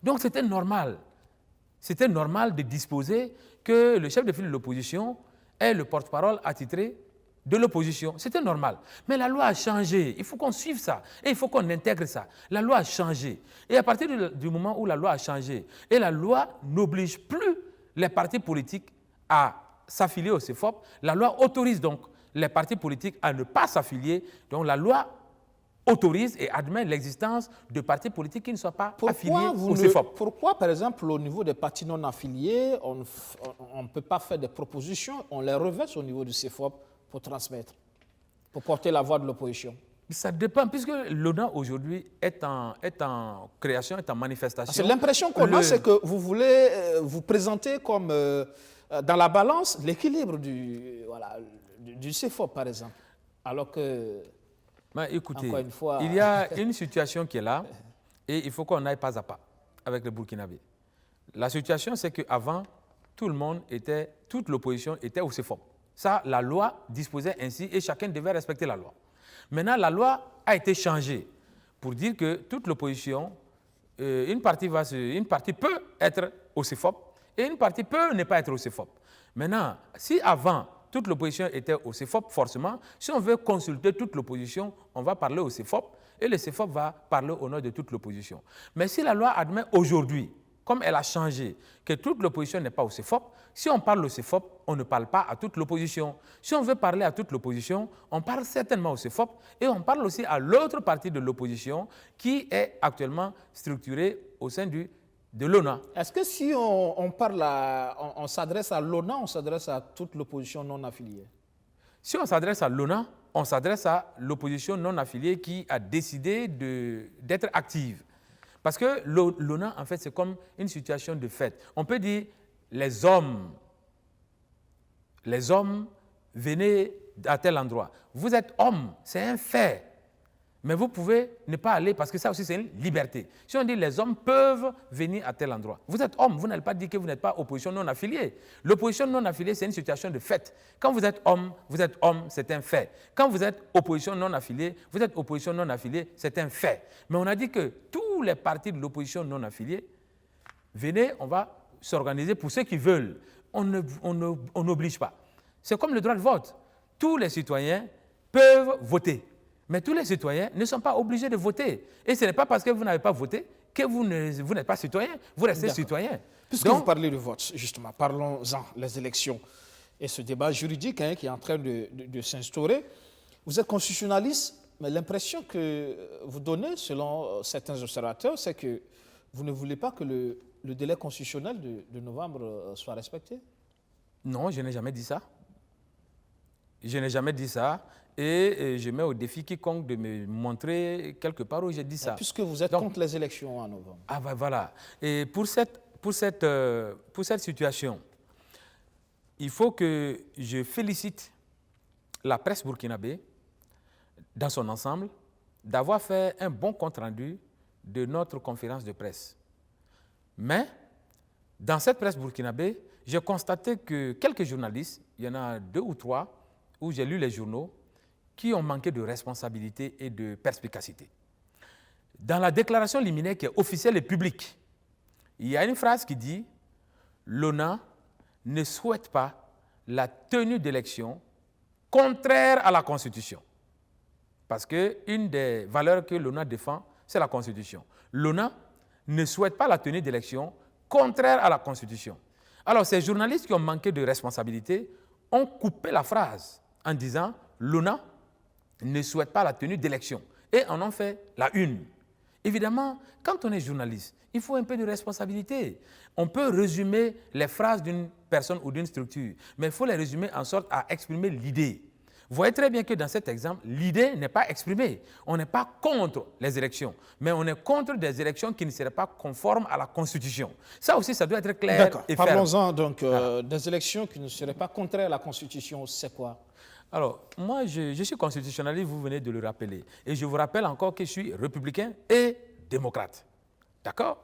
Donc c'était normal. C'était normal de disposer que le chef de file de l'opposition est le porte-parole attitré de l'opposition. C'était normal. Mais la loi a changé. Il faut qu'on suive ça. Et il faut qu'on intègre ça. La loi a changé. Et à partir du moment où la loi a changé, et la loi n'oblige plus les partis politiques à s'affilier au CEFOP, la loi autorise donc les partis politiques à ne pas s'affilier. Donc la loi autorise et admet l'existence de partis politiques qui ne soient pas affiliés au CEFOP. Pourquoi, par exemple, au niveau des partis non affiliés, on ne peut pas faire des propositions, on les reverse au niveau du CEFOP pour transmettre, pour porter la voix de l'opposition? Ça dépend, puisque l'ONA aujourd'hui est en création, est en manifestation. C'est l'impression qu'on a, c'est que vous voulez vous présenter comme dans la balance l'équilibre du CFOP, par exemple. Alors que, écoutez, encore une fois, il y a une situation qui est là et il faut qu'on aille pas à pas avec les Burkinabés. La situation, c'est qu'avant, toute l'opposition était au CFOP. Ça, la loi disposait ainsi et chacun devait respecter la loi. Maintenant, la loi a été changée pour dire que toute l'opposition, une partie peut être au CFOP et une partie peut ne pas être au CFOP. Maintenant, si avant, toute l'opposition était au CFOP, forcément, si on veut consulter toute l'opposition, on va parler au CFOP et le CFOP va parler au nom de toute l'opposition. Mais si la loi admet aujourd'hui, comme elle a changé, que toute l'opposition n'est pas au CFOP, si on parle au CFOP, on ne parle pas à toute l'opposition. Si on veut parler à toute l'opposition, on parle certainement au CFOP et on parle aussi à l'autre partie de l'opposition qui est actuellement structurée au sein de l'ONA. Est-ce que si on s'adresse à l'ONA, on s'adresse à toute l'opposition non affiliée? Si on s'adresse à l'ONA, on s'adresse à l'opposition non affiliée qui a décidé d'être active. Parce que l'ONA, en fait, c'est comme une situation de fait. On peut dire, les hommes, venez à tel endroit. Vous êtes homme, c'est un fait. Mais vous pouvez ne pas aller parce que ça aussi, c'est une liberté. Si on dit les hommes peuvent venir à tel endroit, vous êtes homme, vous n'allez pas dire que vous n'êtes pas opposition non affiliée. L'opposition non affiliée, c'est une situation de fait. Quand vous êtes homme, c'est un fait. Quand vous êtes opposition non affiliée, vous êtes opposition non affiliée, c'est un fait. Mais on a dit que tous les partis de l'opposition non affiliée, venez, on va s'organiser pour ceux qui veulent. On n'oblige pas. C'est comme le droit de vote. Tous les citoyens peuvent voter. Mais tous les citoyens ne sont pas obligés de voter. Et ce n'est pas parce que vous n'avez pas voté que vous n'êtes pas citoyen. Vous restez citoyen. Puisque vous parlez de vote, justement, parlons-en, les élections. Et ce débat juridique qui est en train de s'instaurer. Vous êtes constitutionnaliste, mais l'impression que vous donnez, selon certains observateurs, c'est que vous ne voulez pas que le délai constitutionnel de novembre soit respecté? Non, je n'ai jamais dit ça. Je n'ai jamais dit ça. Et je mets au défi quiconque de me montrer quelque part où j'ai dit ça. Puisque vous êtes contre les élections en novembre. Ah ben voilà. Et pour cette situation, il faut que je félicite la presse burkinabé dans son ensemble d'avoir fait un bon compte-rendu de notre conférence de presse. Mais dans cette presse burkinabé, j'ai constaté que quelques journalistes, il y en a 2 ou 3, où j'ai lu les journaux, qui ont manqué de responsabilité et de perspicacité. Dans la déclaration liminaire qui est officielle et publique, il y a une phrase qui dit « L'ONA ne souhaite pas la tenue d'élections contraires à la Constitution ». Parce qu'une des valeurs que l'ONA défend, c'est la Constitution. L'ONA ne souhaite pas la tenue d'élections contraires à la Constitution. Alors, ces journalistes qui ont manqué de responsabilité ont coupé la phrase en disant « L'ONA ne souhaite pas la tenue d'élections » et en ont fait la une. Évidemment, quand on est journaliste, il faut un peu de responsabilité. On peut résumer les phrases d'une personne ou d'une structure, mais il faut les résumer en sorte à exprimer l'idée. Vous voyez très bien que dans cet exemple, l'idée n'est pas exprimée. On n'est pas contre les élections, mais on est contre des élections qui ne seraient pas conformes à la Constitution. Ça aussi, ça doit être clair et ferme. Parlons-en donc des élections qui ne seraient pas contraires à la Constitution. C'est quoi? Alors, moi, je suis constitutionnaliste, vous venez de le rappeler. Et je vous rappelle encore que je suis républicain et démocrate. D'accord?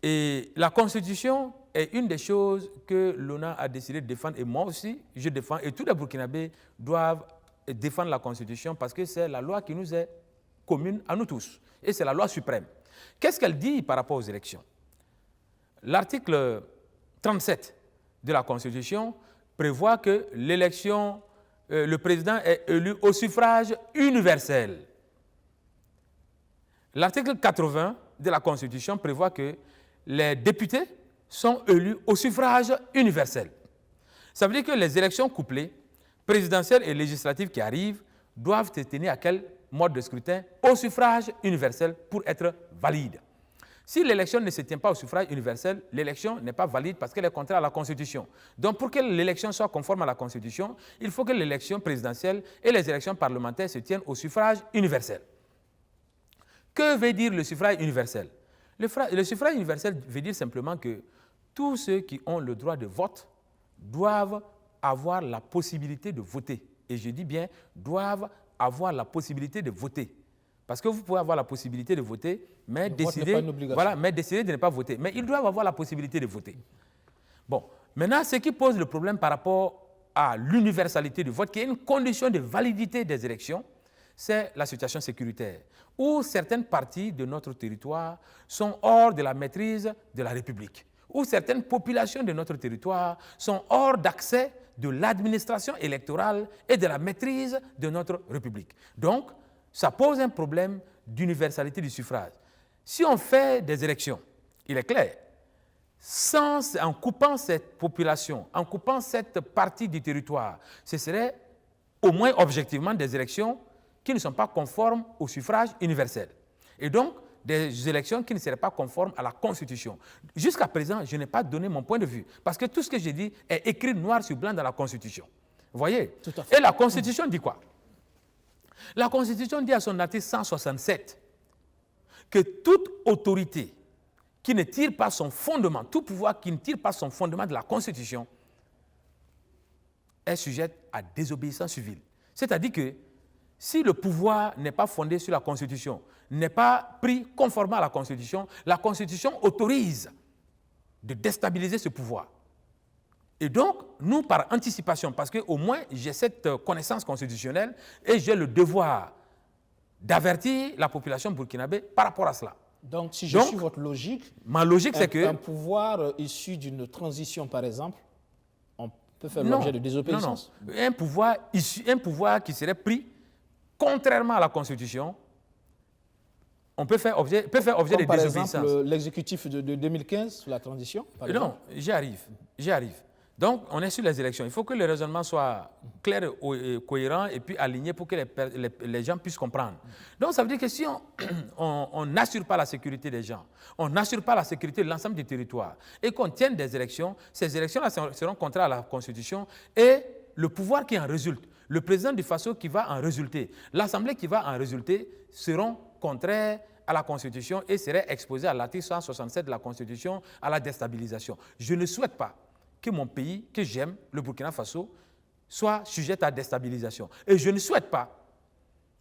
Et la Constitution est une des choses que l'ONA a décidé de défendre. Et moi aussi, je défends. Et tous les Burkinabés doivent défendre la Constitution parce que c'est la loi qui nous est commune à nous tous. Et c'est la loi suprême. Qu'est-ce qu'elle dit par rapport aux élections? L'article 37 de la Constitution prévoit que l'élection, le président est élu au suffrage universel. L'article 80 de la Constitution prévoit que les députés sont élus au suffrage universel. Ça veut dire que les élections couplées, présidentielles et législatives qui arrivent, doivent se tenir à quel mode de scrutin? Au suffrage universel pour être valides. Si l'élection ne se tient pas au suffrage universel, l'élection n'est pas valide parce qu'elle est contraire à la Constitution. Donc, pour que l'élection soit conforme à la Constitution, il faut que l'élection présidentielle et les élections parlementaires se tiennent au suffrage universel. Que veut dire le suffrage universel? Le suffrage universel veut dire simplement que tous ceux qui ont le droit de vote doivent avoir la possibilité de voter. Et je dis bien, doivent avoir la possibilité de voter. Parce que vous pouvez avoir la possibilité de voter, mais décider de ne pas voter. Mais ils doivent avoir la possibilité de voter. Bon, maintenant, ce qui pose le problème par rapport à l'universalité du vote, qui est une condition de validité des élections, c'est la situation sécuritaire, où certaines parties de notre territoire sont hors de la maîtrise de la République, où certaines populations de notre territoire sont hors d'accès de l'administration électorale et de la maîtrise de notre République. Donc, ça pose un problème d'universalité du suffrage. Si on fait des élections, il est clair, en coupant cette population, en coupant cette partie du territoire, ce serait au moins objectivement des élections qui ne sont pas conformes au suffrage universel. Et donc, des élections qui ne seraient pas conformes à la Constitution. Jusqu'à présent, je n'ai pas donné mon point de vue, parce que tout ce que j'ai dit est écrit noir sur blanc dans la Constitution. Vous voyez? Tout à fait. Et la Constitution dit quoi? La Constitution dit à son article 167 que toute autorité qui ne tire pas son fondement, tout pouvoir qui ne tire pas son fondement de la Constitution est sujette à désobéissance civile. C'est-à-dire que si le pouvoir n'est pas fondé sur la Constitution, n'est pas pris conformément à la Constitution autorise de déstabiliser ce pouvoir. Et donc, nous, par anticipation, parce qu'au moins j'ai cette connaissance constitutionnelle et j'ai le devoir d'avertir la population burkinabé par rapport à cela. Donc, si je suis votre logique, ma logique, c'est que... Un pouvoir issu d'une transition, par exemple, on peut faire l'objet de désobéissance? Non. Un pouvoir qui serait pris contrairement à la Constitution, on peut faire objet de désobéissance. Par exemple, l'exécutif de 2015 sur la transition? Non, j'y arrive. Donc, on est sur les élections. Il faut que le raisonnement soit clair et cohérent et puis aligné pour que les gens puissent comprendre. Donc, ça veut dire que si on n'assure pas la sécurité des gens, on n'assure pas la sécurité de l'ensemble du territoire et qu'on tienne des élections, ces élections-là seront contraires à la Constitution et le pouvoir qui en résulte, le président du Faso qui va en résulter, l'Assemblée qui va en résulter seront contraires à la Constitution et seraient exposés à l'article 167 de la Constitution à la déstabilisation. Je ne souhaite pas que mon pays, que j'aime, le Burkina Faso, soit sujet à déstabilisation. Et je ne souhaite pas,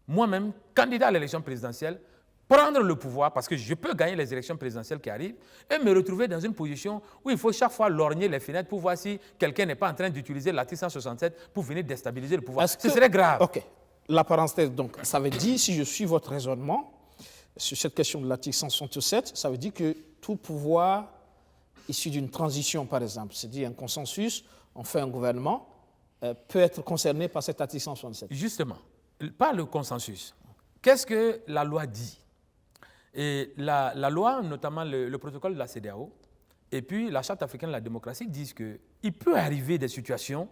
moi-même, candidat à l'élection présidentielle, prendre le pouvoir, parce que je peux gagner les élections présidentielles qui arrivent, et me retrouver dans une position où il faut chaque fois lorgner les fenêtres pour voir si quelqu'un n'est pas en train d'utiliser l'article 167 pour venir déstabiliser le pouvoir. Ce serait grave. OK. La parenthèse, donc, ça veut dire, si je suis votre raisonnement, sur cette question de l'article 167, ça veut dire que tout pouvoir issu d'une transition, par exemple, c'est-à-dire un consensus, on fait un gouvernement, peut être concerné par cet article 167. Justement, pas le consensus. Qu'est-ce que la loi dit? Et la loi, notamment le protocole de la CEDEAO, et puis la Charte africaine de la démocratie disent qu'il peut arriver des situations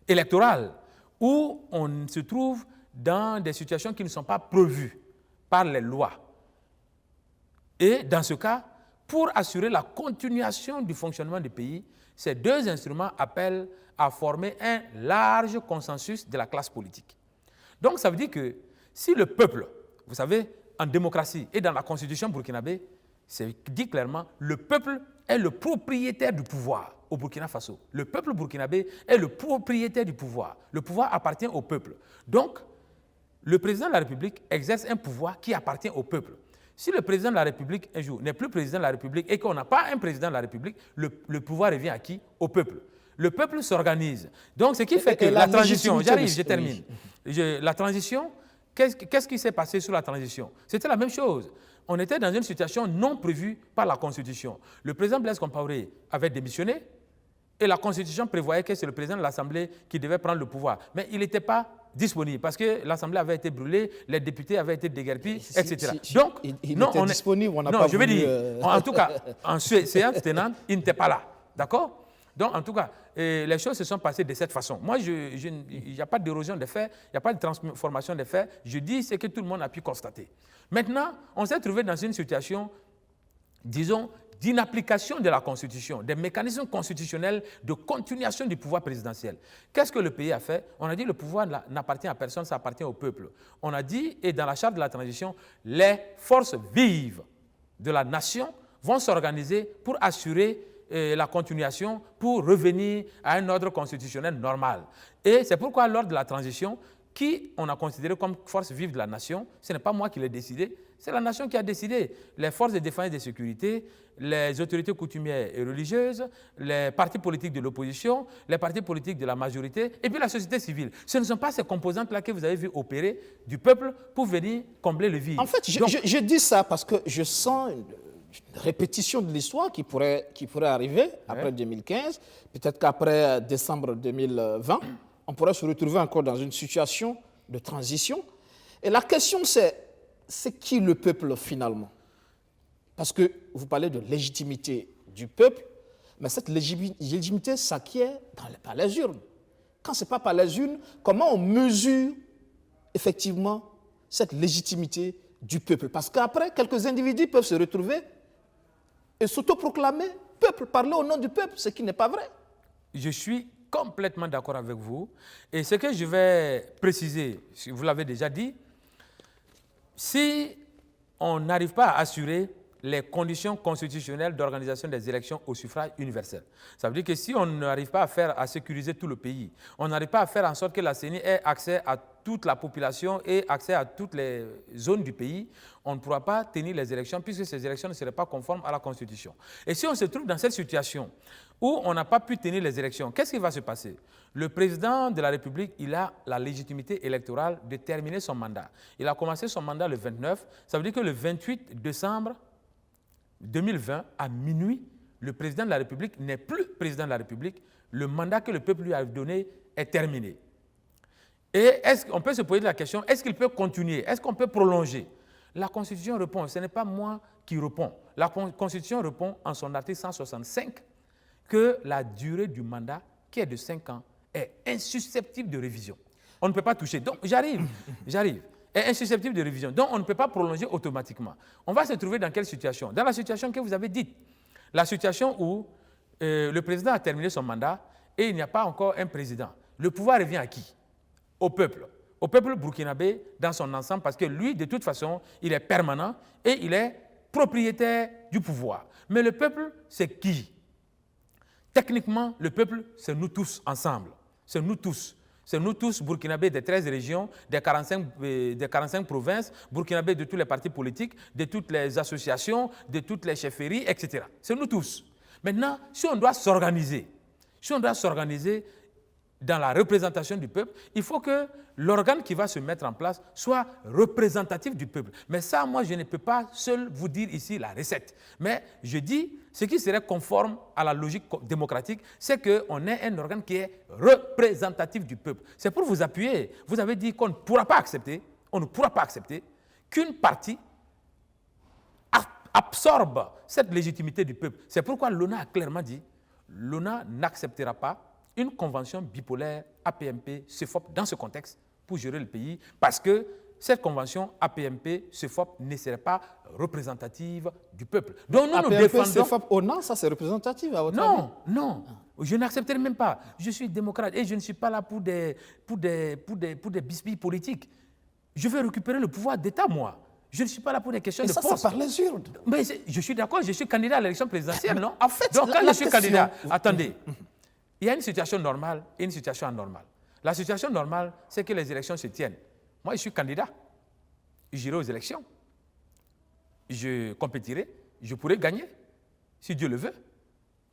électorales où on se trouve dans des situations qui ne sont pas prévues par les lois. Et dans ce cas, pour assurer la continuation du fonctionnement du pays, ces deux instruments appellent à former un large consensus de la classe politique. Donc ça veut dire que si le peuple, vous savez, en démocratie et dans la constitution burkinabé, c'est dit clairement, le peuple est le propriétaire du pouvoir au Burkina Faso. Le peuple burkinabé est le propriétaire du pouvoir. Le pouvoir appartient au peuple. Donc, le président de la République exerce un pouvoir qui appartient au peuple. Si le président de la République, un jour, n'est plus président de la République et qu'on n'a pas un président de la République, le pouvoir revient à qui? Au peuple. Le peuple s'organise. Donc, ce qui fait que la transition, j'arrive, je termine. La transition, qu'est-ce qui s'est passé sur la transition? C'était la même chose. On était dans une situation non prévue par la Constitution. Le président Blaise Compaoré avait démissionné et la Constitution prévoyait que c'est le président de l'Assemblée qui devait prendre le pouvoir. Mais il n'était pas disponible parce que l'Assemblée avait été brûlée, les députés avaient été déguerpis, etc. Donc, il était disponible, on n'a pas voulu... Je veux dire, en tout cas, en séance tenante, il n'était pas là. D'accord? Donc, en tout cas, les choses se sont passées de cette façon. Moi, il n'y a pas d'érosion des faits, il n'y a pas de transformation des faits. Je dis ce que tout le monde a pu constater. Maintenant, on s'est trouvé dans une situation disons, d'inapplication de la Constitution, des mécanismes constitutionnels de continuation du pouvoir présidentiel. Qu'est-ce que le pays a fait? On a dit que le pouvoir n'appartient à personne, ça appartient au peuple. On a dit, et dans la charte de la transition, les forces vives de la nation vont s'organiser pour assurer la continuation, pour revenir à un ordre constitutionnel normal. Et c'est pourquoi lors de la transition, qui on a considéré comme force vive de la nation, ce n'est pas moi qui l'ai décidé, c'est la nation qui a décidé. Les forces de défense et de sécurité, les autorités coutumières et religieuses, les partis politiques de l'opposition, les partis politiques de la majorité, et puis la société civile. Ce ne sont pas ces composantes-là que vous avez vu opérer du peuple pour venir combler le vide. En fait, je dis ça parce que je sens une répétition de l'histoire qui pourrait arriver après 2015, peut-être qu'après décembre 2020, on pourrait se retrouver encore dans une situation de transition. Et la question, c'est qui le peuple finalement? Parce que vous parlez de légitimité du peuple, mais cette légitimité s'acquiert par les urnes. Quand ce n'est pas par les urnes, comment on mesure effectivement cette légitimité du peuple? Parce qu'après, quelques individus peuvent se retrouver et s'autoproclamer peuple, parler au nom du peuple, ce qui n'est pas vrai. Je suis complètement d'accord avec vous. Et ce que je vais préciser, vous l'avez déjà dit, si on n'arrive pas à assurer les conditions constitutionnelles d'organisation des élections au suffrage universel, ça veut dire que si on n'arrive pas à sécuriser tout le pays, on n'arrive pas à faire en sorte que la CENI ait accès à toute la population et accès à toutes les zones du pays, on ne pourra pas tenir les élections puisque ces élections ne seraient pas conformes à la Constitution. Et si on se trouve dans cette situation où on n'a pas pu tenir les élections, qu'est-ce qui va se passer? Le président de la République, il a la légitimité électorale de terminer son mandat. Il a commencé son mandat le 29, ça veut dire que le 28 décembre 2020, à minuit, le président de la République n'est plus président de la République, le mandat que le peuple lui a donné est terminé. Et on peut se poser la question, est-ce qu'il peut continuer? Est-ce qu'on peut prolonger? La Constitution répond, ce n'est pas moi qui réponds. La Constitution répond en son article 165 que la durée du mandat, qui est de 5 ans, est insusceptible de révision. On ne peut pas toucher. Donc, j'arrive. Est insusceptible de révision. Donc, on ne peut pas prolonger automatiquement. On va se trouver dans quelle situation? Dans la situation que vous avez dite. La situation où le président a terminé son mandat et il n'y a pas encore un président. Le pouvoir revient à qui? Au peuple burkinabé dans son ensemble, parce que lui, de toute façon, il est permanent et il est propriétaire du pouvoir. Mais le peuple, c'est qui? Techniquement, le peuple, c'est nous tous ensemble. C'est nous tous. C'est nous tous, burkinabés des 13 régions, des 45 provinces, burkinabés de tous les partis politiques, de toutes les associations, de toutes les chefferies, etc. C'est nous tous. Maintenant, si on doit s'organiser dans la représentation du peuple, il faut que l'organe qui va se mettre en place soit représentatif du peuple. Mais ça, moi, je ne peux pas seul vous dire ici la recette. Mais je dis, ce qui serait conforme à la logique démocratique, c'est qu'on ait un organe qui est représentatif du peuple. C'est pour vous appuyer. Vous avez dit qu'on ne pourra pas accepter, qu'une partie absorbe cette légitimité du peuple. C'est pourquoi l'ONA a clairement dit, l'ONA n'acceptera pas une convention bipolaire APMP-CEFOP dans ce contexte pour gérer le pays, parce que cette convention APMP-CEFOP ne serait pas représentative du peuple. Donc nous défendons... APMP-CEFOP-ONA, ça c'est représentatif à votre avis? Non, je n'accepterai même pas. Je suis démocrate et je ne suis pas là pour des bisbilles politiques. Je veux récupérer le pouvoir d'État, moi. Je ne suis pas là pour des questions de poste. Ça par les urnes. Mais je suis d'accord, je suis candidat à l'élection présidentielle, non? En fait, donc quand je suis candidat, attendez, il y a une situation normale et une situation anormale. La situation normale, c'est que les élections se tiennent. Moi, je suis candidat. J'irai aux élections. Je compétirai. Je pourrai gagner, si Dieu le veut.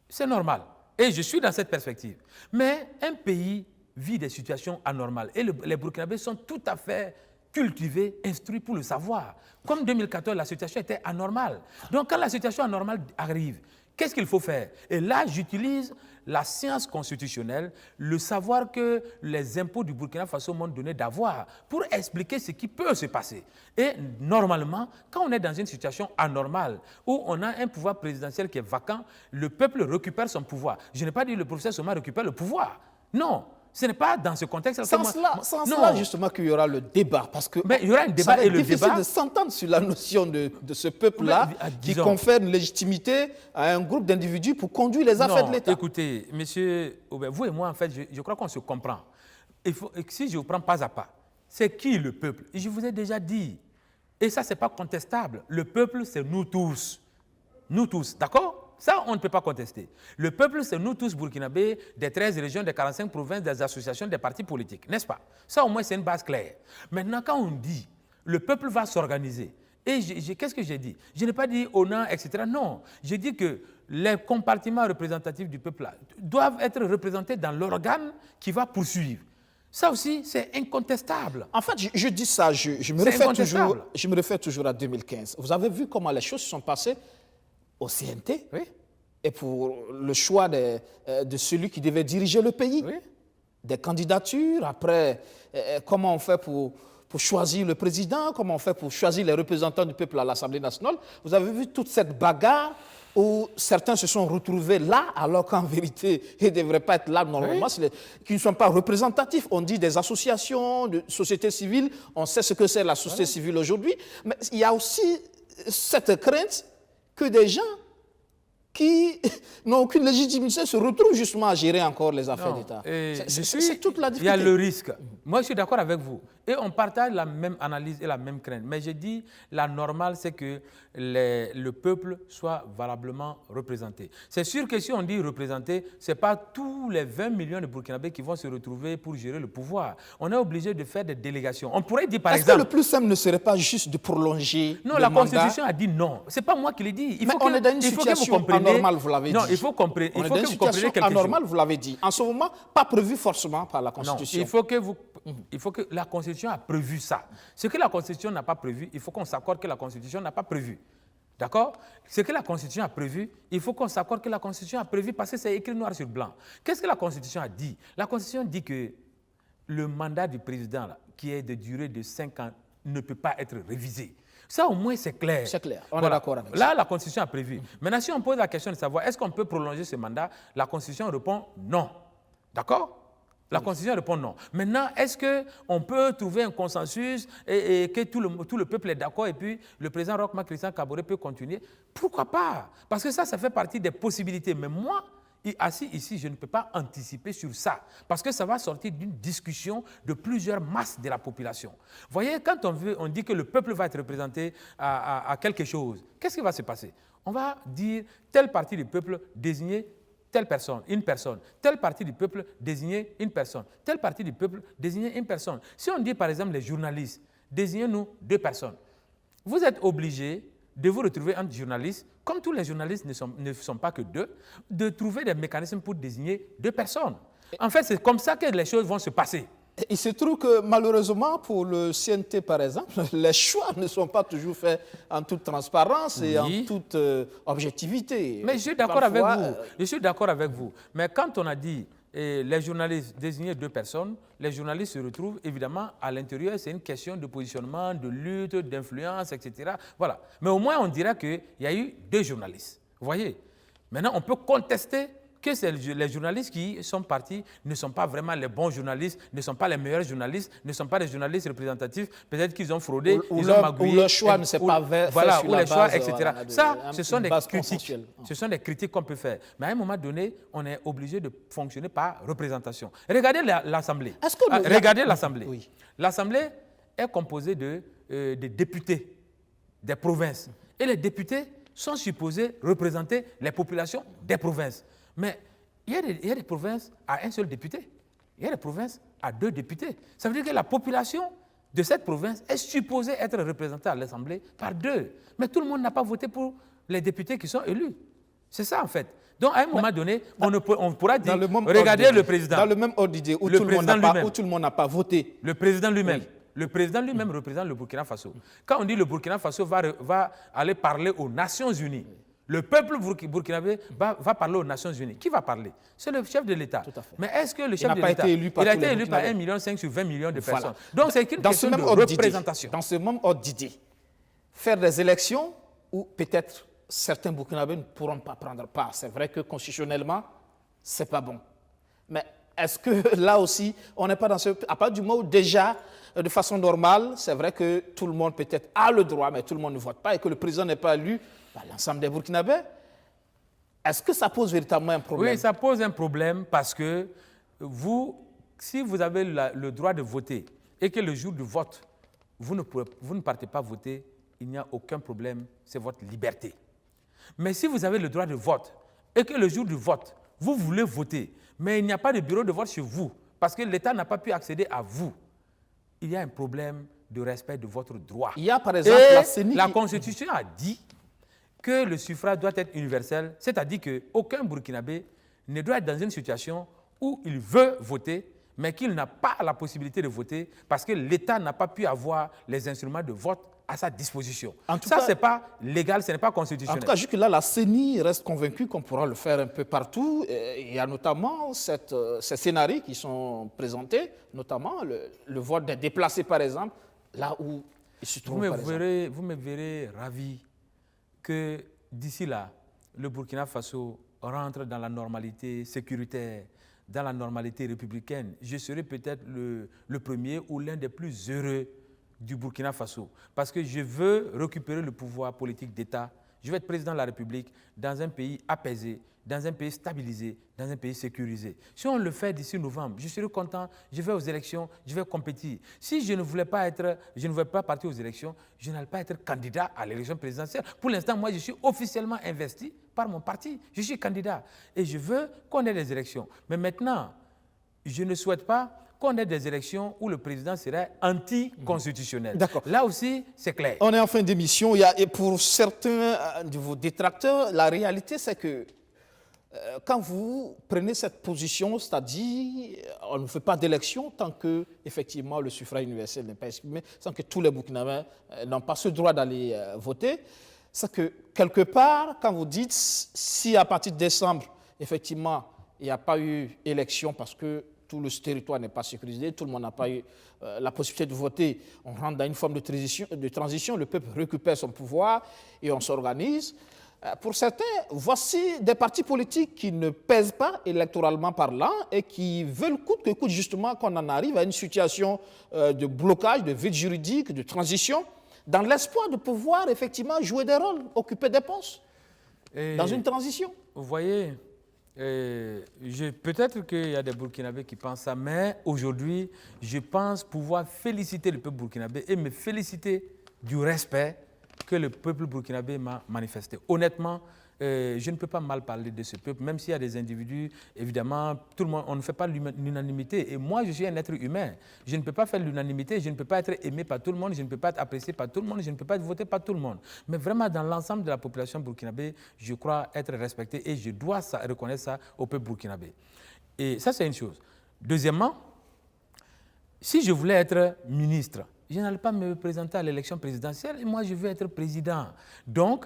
C'est normal. Et je suis dans cette perspective. Mais un pays vit des situations anormales. Et les Burkinabés sont tout à fait cultivés, instruits pour le savoir. Comme 2014, la situation était anormale. Donc, quand la situation anormale arrive, qu'est-ce qu'il faut faire? Et là, j'utilise la science constitutionnelle, le savoir que les impôts du Burkina Faso m'ont donné d'avoir pour expliquer ce qui peut se passer. Et normalement, quand on est dans une situation anormale, où on a un pouvoir présidentiel qui est vacant, le peuple récupère son pouvoir. Je n'ai pas dit que le professeur Soma récupère le pouvoir. Non, ce n'est pas dans ce contexte. Sans cela, justement, qu'il y aura le débat. Parce que mais il y aura un débat ça va et être le difficile débat. de s'entendre sur la notion de ce peuple-là qui disons, confère une légitimité à un groupe d'individus pour conduire les affaires de l'État. Écoutez, monsieur Aubert, vous et moi, en fait, je crois qu'on se comprend. Si je vous prends pas à pas, c'est qui le peuple? Et je vous ai déjà dit. Et ça, ce n'est pas contestable. Le peuple, c'est nous tous. Nous tous, d'accord? Ça, on ne peut pas contester. Le peuple, c'est nous tous, burkinabés, des 13 régions, des 45 provinces, des associations, des partis politiques, n'est-ce pas? Ça, au moins, c'est une base claire. Maintenant, quand on dit le peuple va s'organiser, et qu'est-ce que j'ai dit? Je n'ai pas dit au nom, etc. Non, j'ai dit que les compartiments représentatifs du peuple là, doivent être représentés dans l'organe qui va poursuivre. Ça aussi, c'est incontestable. En fait, je dis ça, je me refais toujours à 2015. Vous avez vu comment les choses se sont passées au CNT, oui, et pour le choix de celui qui devait diriger le pays. Oui. Des candidatures, après, comment on fait pour choisir le président, comment on fait pour choisir les représentants du peuple à l'Assemblée nationale. Vous avez vu toute cette bagarre où certains se sont retrouvés là, alors qu'en vérité, ils ne devraient pas être là normalement, oui, qui ne sont pas représentatifs. On dit des associations, de société civile, on sait ce que c'est la société civile aujourd'hui, mais il y a aussi cette crainte que des gens qui n'ont aucune légitimité se retrouvent justement à gérer encore les affaires d'État. C'est toute la difficulté. Il y a le risque. Moi, je suis d'accord avec vous. Et on partage la même analyse et la même crainte. Mais je dis, la normale, c'est que le peuple soit valablement représenté. C'est sûr que si on dit représenté, ce n'est pas tous les 20 millions de Burkinabés qui vont se retrouver pour gérer le pouvoir. On est obligé de faire des délégations. On pourrait dire, par exemple... Est-ce que le plus simple ne serait pas juste de prolonger non, la Constitution a dit non. Ce n'est pas moi qui l'ai dit. On est dans une situation anormale, vous l'avez dit. Non, il faut que vous compreniez quelque chose. Anormale, vous l'avez dit. En ce moment, pas prévu forcément par la Constitution. Non, il faut que la Constitution a prévu ça. Ce que la Constitution n'a pas prévu, il faut qu'on s'accorde que la Constitution n'a pas prévu. D'accord? Ce que la Constitution a prévu, il faut qu'on s'accorde que la Constitution a prévu parce que c'est écrit noir sur blanc. Qu'est-ce que la Constitution a dit? La Constitution dit que le mandat du président, là, qui est de durée de 5 ans, ne peut pas être révisé. Ça, au moins, c'est clair. C'est clair. On est d'accord avec ça. Là, la Constitution a prévu. Maintenant, si on pose la question de savoir est-ce qu'on peut prolonger ce mandat, la Constitution répond non. D'accord? La Constitution répond non. Maintenant, est-ce qu'on peut trouver un consensus et que tout le peuple est d'accord et puis le président Roch-Marc Christian Kaboré peut continuer? Pourquoi pas? Parce que ça fait partie des possibilités. Mais moi, assis ici, je ne peux pas anticiper sur ça. Parce que ça va sortir d'une discussion de plusieurs masses de la population. Vous voyez, quand on dit que le peuple va être représenté à quelque chose, qu'est-ce qui va se passer? On va dire telle partie du peuple désigner telle personne, une personne, telle partie du peuple désigner une personne, telle partie du peuple désigner une personne. Si on dit par exemple les journalistes, désignez-nous 2 personnes. Vous êtes obligés de vous retrouver entre journalistes, comme tous les journalistes ne sont pas que 2, de trouver des mécanismes pour désigner 2 personnes. En fait, c'est comme ça que les choses vont se passer. Il se trouve que malheureusement pour le CNT par exemple, les choix ne sont pas toujours faits en toute transparence et en toute objectivité. Mais je suis d'accord avec vous. Je suis d'accord avec vous. Mais quand on a dit les journalistes désigner 2 personnes, les journalistes se retrouvent évidemment à l'intérieur. C'est une question de positionnement, de lutte, d'influence, etc. Voilà. Mais au moins on dira qu'il y a eu 2 journalistes. Vous voyez? Maintenant on peut contester que les journalistes qui sont partis ne sont pas vraiment les bons journalistes, ne sont pas les meilleurs journalistes, ne sont pas les journalistes représentatifs, peut-être qu'ils ont fraudé, ils ont magouillé. Ou le choix ne s'est pas fait voilà, sur ou la les choix, base, etc. voilà, Ça, ce sont des critiques. consensuelle. Ce sont des critiques qu'on peut faire. Mais à un moment donné, on est obligé de fonctionner par représentation. Regardez l'Assemblée. Regardez l'Assemblée. Oui. L'Assemblée est composée de députés des provinces. Et les députés sont supposés représenter les populations des provinces. Mais il y a des provinces à un seul député. Il y a des provinces à 2 députés. Ça veut dire que la population de cette province est supposée être représentée à l'Assemblée par 2. Mais tout le monde n'a pas voté pour les députés qui sont élus. C'est ça, en fait. Donc, à un moment donné, on pourra dire, regardez le président. Dans le même ordre d'idée, où tout le monde n'a pas voté. Le président lui-même. Oui. Le président lui-même représente le Burkina Faso. Quand on dit le Burkina Faso va aller parler aux Nations Unies, le peuple burkinabé va parler aux Nations Unies. Qui va parler? C'est le chef de l'État. Mais est-ce que le chef de l'État, il a été élu par 1,5 million sur 20 millions de personnes? Donc c'est une question de représentation. Dans ce même ordre d'idée, faire des élections où peut-être certains Burkinabés ne pourront pas prendre part. C'est vrai que constitutionnellement, ce n'est pas bon. Mais est-ce que là aussi, on n'est pas dans ce... À partir du moment où déjà, de façon normale, c'est vrai que tout le monde peut-être a le droit, mais tout le monde ne vote pas et que le président n'est pas élu, l'ensemble des Burkinabés, est-ce que ça pose véritablement un problème? Oui, ça pose un problème parce que si vous avez le droit de voter et que le jour du vote, vous ne partez pas voter, il n'y a aucun problème, c'est votre liberté. Mais si vous avez le droit de vote et que le jour du vote, vous voulez voter, mais il n'y a pas de bureau de vote chez vous, parce que l'État n'a pas pu accéder à vous, il y a un problème de respect de votre droit. Il y a par exemple et la CENI la Constitution a dit que le suffrage doit être universel, c'est-à-dire qu'aucun Burkinabé ne doit être dans une situation où il veut voter, mais qu'il n'a pas la possibilité de voter parce que l'État n'a pas pu avoir les instruments de vote à sa disposition. Ça, ce n'est pas légal, ce n'est pas constitutionnel. En tout cas, jusque-là, la CENI reste convaincue qu'on pourra le faire un peu partout. Il y a notamment ces scénarios qui sont présentés, notamment le vote des déplacés, par exemple, là où il se trouve, vous me verrez ravi que d'ici là, le Burkina Faso rentre dans la normalité sécuritaire, dans la normalité républicaine. Je serai peut-être le premier ou l'un des plus heureux du Burkina Faso, parce que je veux récupérer le pouvoir politique d'État. Je veux être président de la République dans un pays apaisé, dans un pays stabilisé, dans un pays sécurisé. Si on le fait d'ici novembre, je serai content, je vais aux élections, je vais compétir. Si je ne voulais pas partir aux élections, je n'allais pas être candidat à l'élection présidentielle. Pour l'instant, moi, je suis officiellement investi par mon parti. Je suis candidat et je veux qu'on ait des élections. Mais maintenant, je ne souhaite pas qu'on ait des élections où le président serait anticonstitutionnel. D'accord. Là aussi, c'est clair. On est en fin d'émission. Et pour certains de vos détracteurs, la réalité, c'est que quand vous prenez cette position, c'est-à-dire on ne fait pas d'élection tant que effectivement le suffrage universel n'est pas exprimé, tant que tous les Burkinabés n'ont pas ce droit d'aller voter, c'est que quelque part, quand vous dites si à partir de décembre, effectivement, il n'y a pas eu élection parce que tout le territoire n'est pas sécurisé, tout le monde n'a pas eu la possibilité de voter, on rentre dans une forme de transition, le peuple récupère son pouvoir et on s'organise. Pour certains, voici des partis politiques qui ne pèsent pas électoralement parlant et qui veulent coûte que coûte justement qu'on en arrive à une situation de blocage, de vide juridique, de transition, dans l'espoir de pouvoir effectivement jouer des rôles, occuper des postes dans une transition. Vous voyez, peut-être qu'il y a des Burkinabés qui pensent ça, mais aujourd'hui, je pense pouvoir féliciter le peuple burkinabé et me féliciter du respect que le peuple burkinabé m'a manifesté. Honnêtement, je ne peux pas mal parler de ce peuple, même s'il y a des individus, évidemment, tout le monde, on ne fait pas l'unanimité. Et moi, je suis un être humain. Je ne peux pas faire l'unanimité, je ne peux pas être aimé par tout le monde, je ne peux pas être apprécié par tout le monde, je ne peux pas être voté par tout le monde. Mais vraiment, dans l'ensemble de la population burkinabé, je crois être respecté et je dois reconnaître ça au peuple burkinabé. Et ça, c'est une chose. Deuxièmement, si je voulais être ministre, je n'allais pas me présenter à l'élection présidentielle et moi, je veux être président. Donc,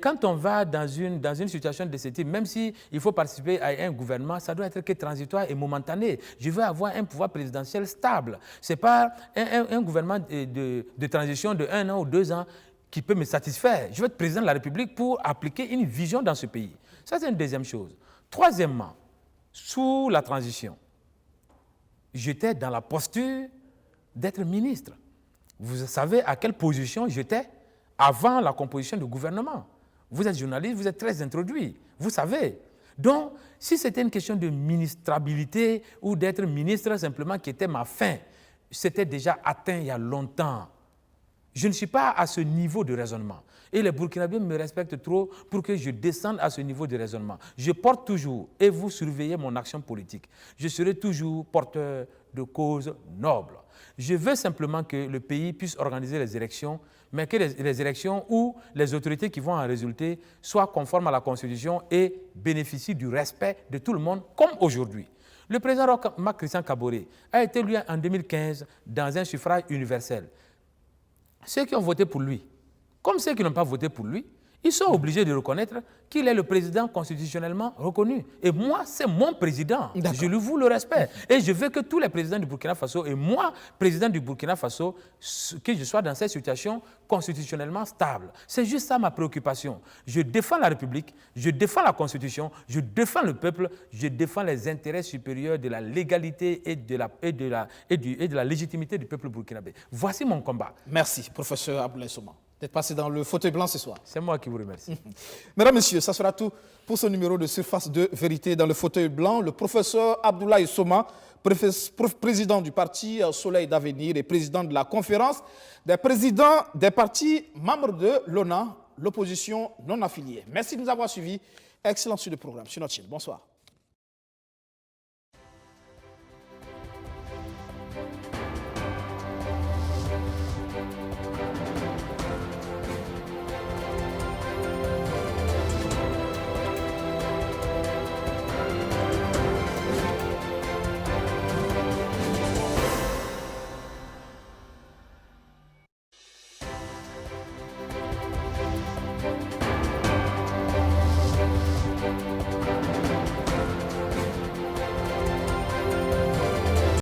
quand on va dans une situation de ce type, même s'il faut participer à un gouvernement, ça doit être que transitoire et momentané. Je veux avoir un pouvoir présidentiel stable. Ce n'est pas un gouvernement de transition de 1 an ou 2 ans qui peut me satisfaire. Je veux être président de la République pour appliquer une vision dans ce pays. Ça, c'est une deuxième chose. Troisièmement, sous la transition, j'étais dans la posture d'être ministre. Vous savez à quelle position j'étais avant la composition du gouvernement. Vous êtes journaliste, vous êtes très introduit, vous savez. Donc, si c'était une question de ministrabilité ou d'être ministre simplement qui était ma fin, c'était déjà atteint il y a longtemps. Je ne suis pas à ce niveau de raisonnement. Et les Burkinabés me respectent trop pour que je descende à ce niveau de raisonnement. Je porte toujours, et vous surveillez mon action politique, je serai toujours porteur de causes nobles. Je veux simplement que le pays puisse organiser les élections, mais que les élections où les autorités qui vont en résulter soient conformes à la Constitution et bénéficient du respect de tout le monde, comme aujourd'hui. Le président Marc Christian Kaboré a été élu en 2015 dans un suffrage universel. Ceux qui ont voté pour lui, comme ceux qui n'ont pas voté pour lui, Ils sont obligés de reconnaître qu'il est le président constitutionnellement reconnu. Et moi, c'est mon président. Je lui voue le respect. Et je veux que tous les présidents du Burkina Faso, et moi, président du Burkina Faso, que je sois dans cette situation constitutionnellement stable. C'est juste ça ma préoccupation. Je défends la République, je défends la Constitution, je défends le peuple, je défends les intérêts supérieurs de la légalité et de la légitimité du peuple burkinabé. Voici mon combat. Merci, professeur Abdoulaye Soma, d'être passé dans le fauteuil blanc ce soir. C'est moi qui vous remercie. Mesdames, Messieurs, ça sera tout pour ce numéro de Surface de vérité dans le fauteuil blanc. Le professeur Abdoulaye Soma, président du parti Soleil d'avenir et président de la conférence des présidents des partis membres de l'ONA, l'opposition non affiliée. Merci de nous avoir suivis. Excellente suite de programme sur notre chaîne. Bonsoir.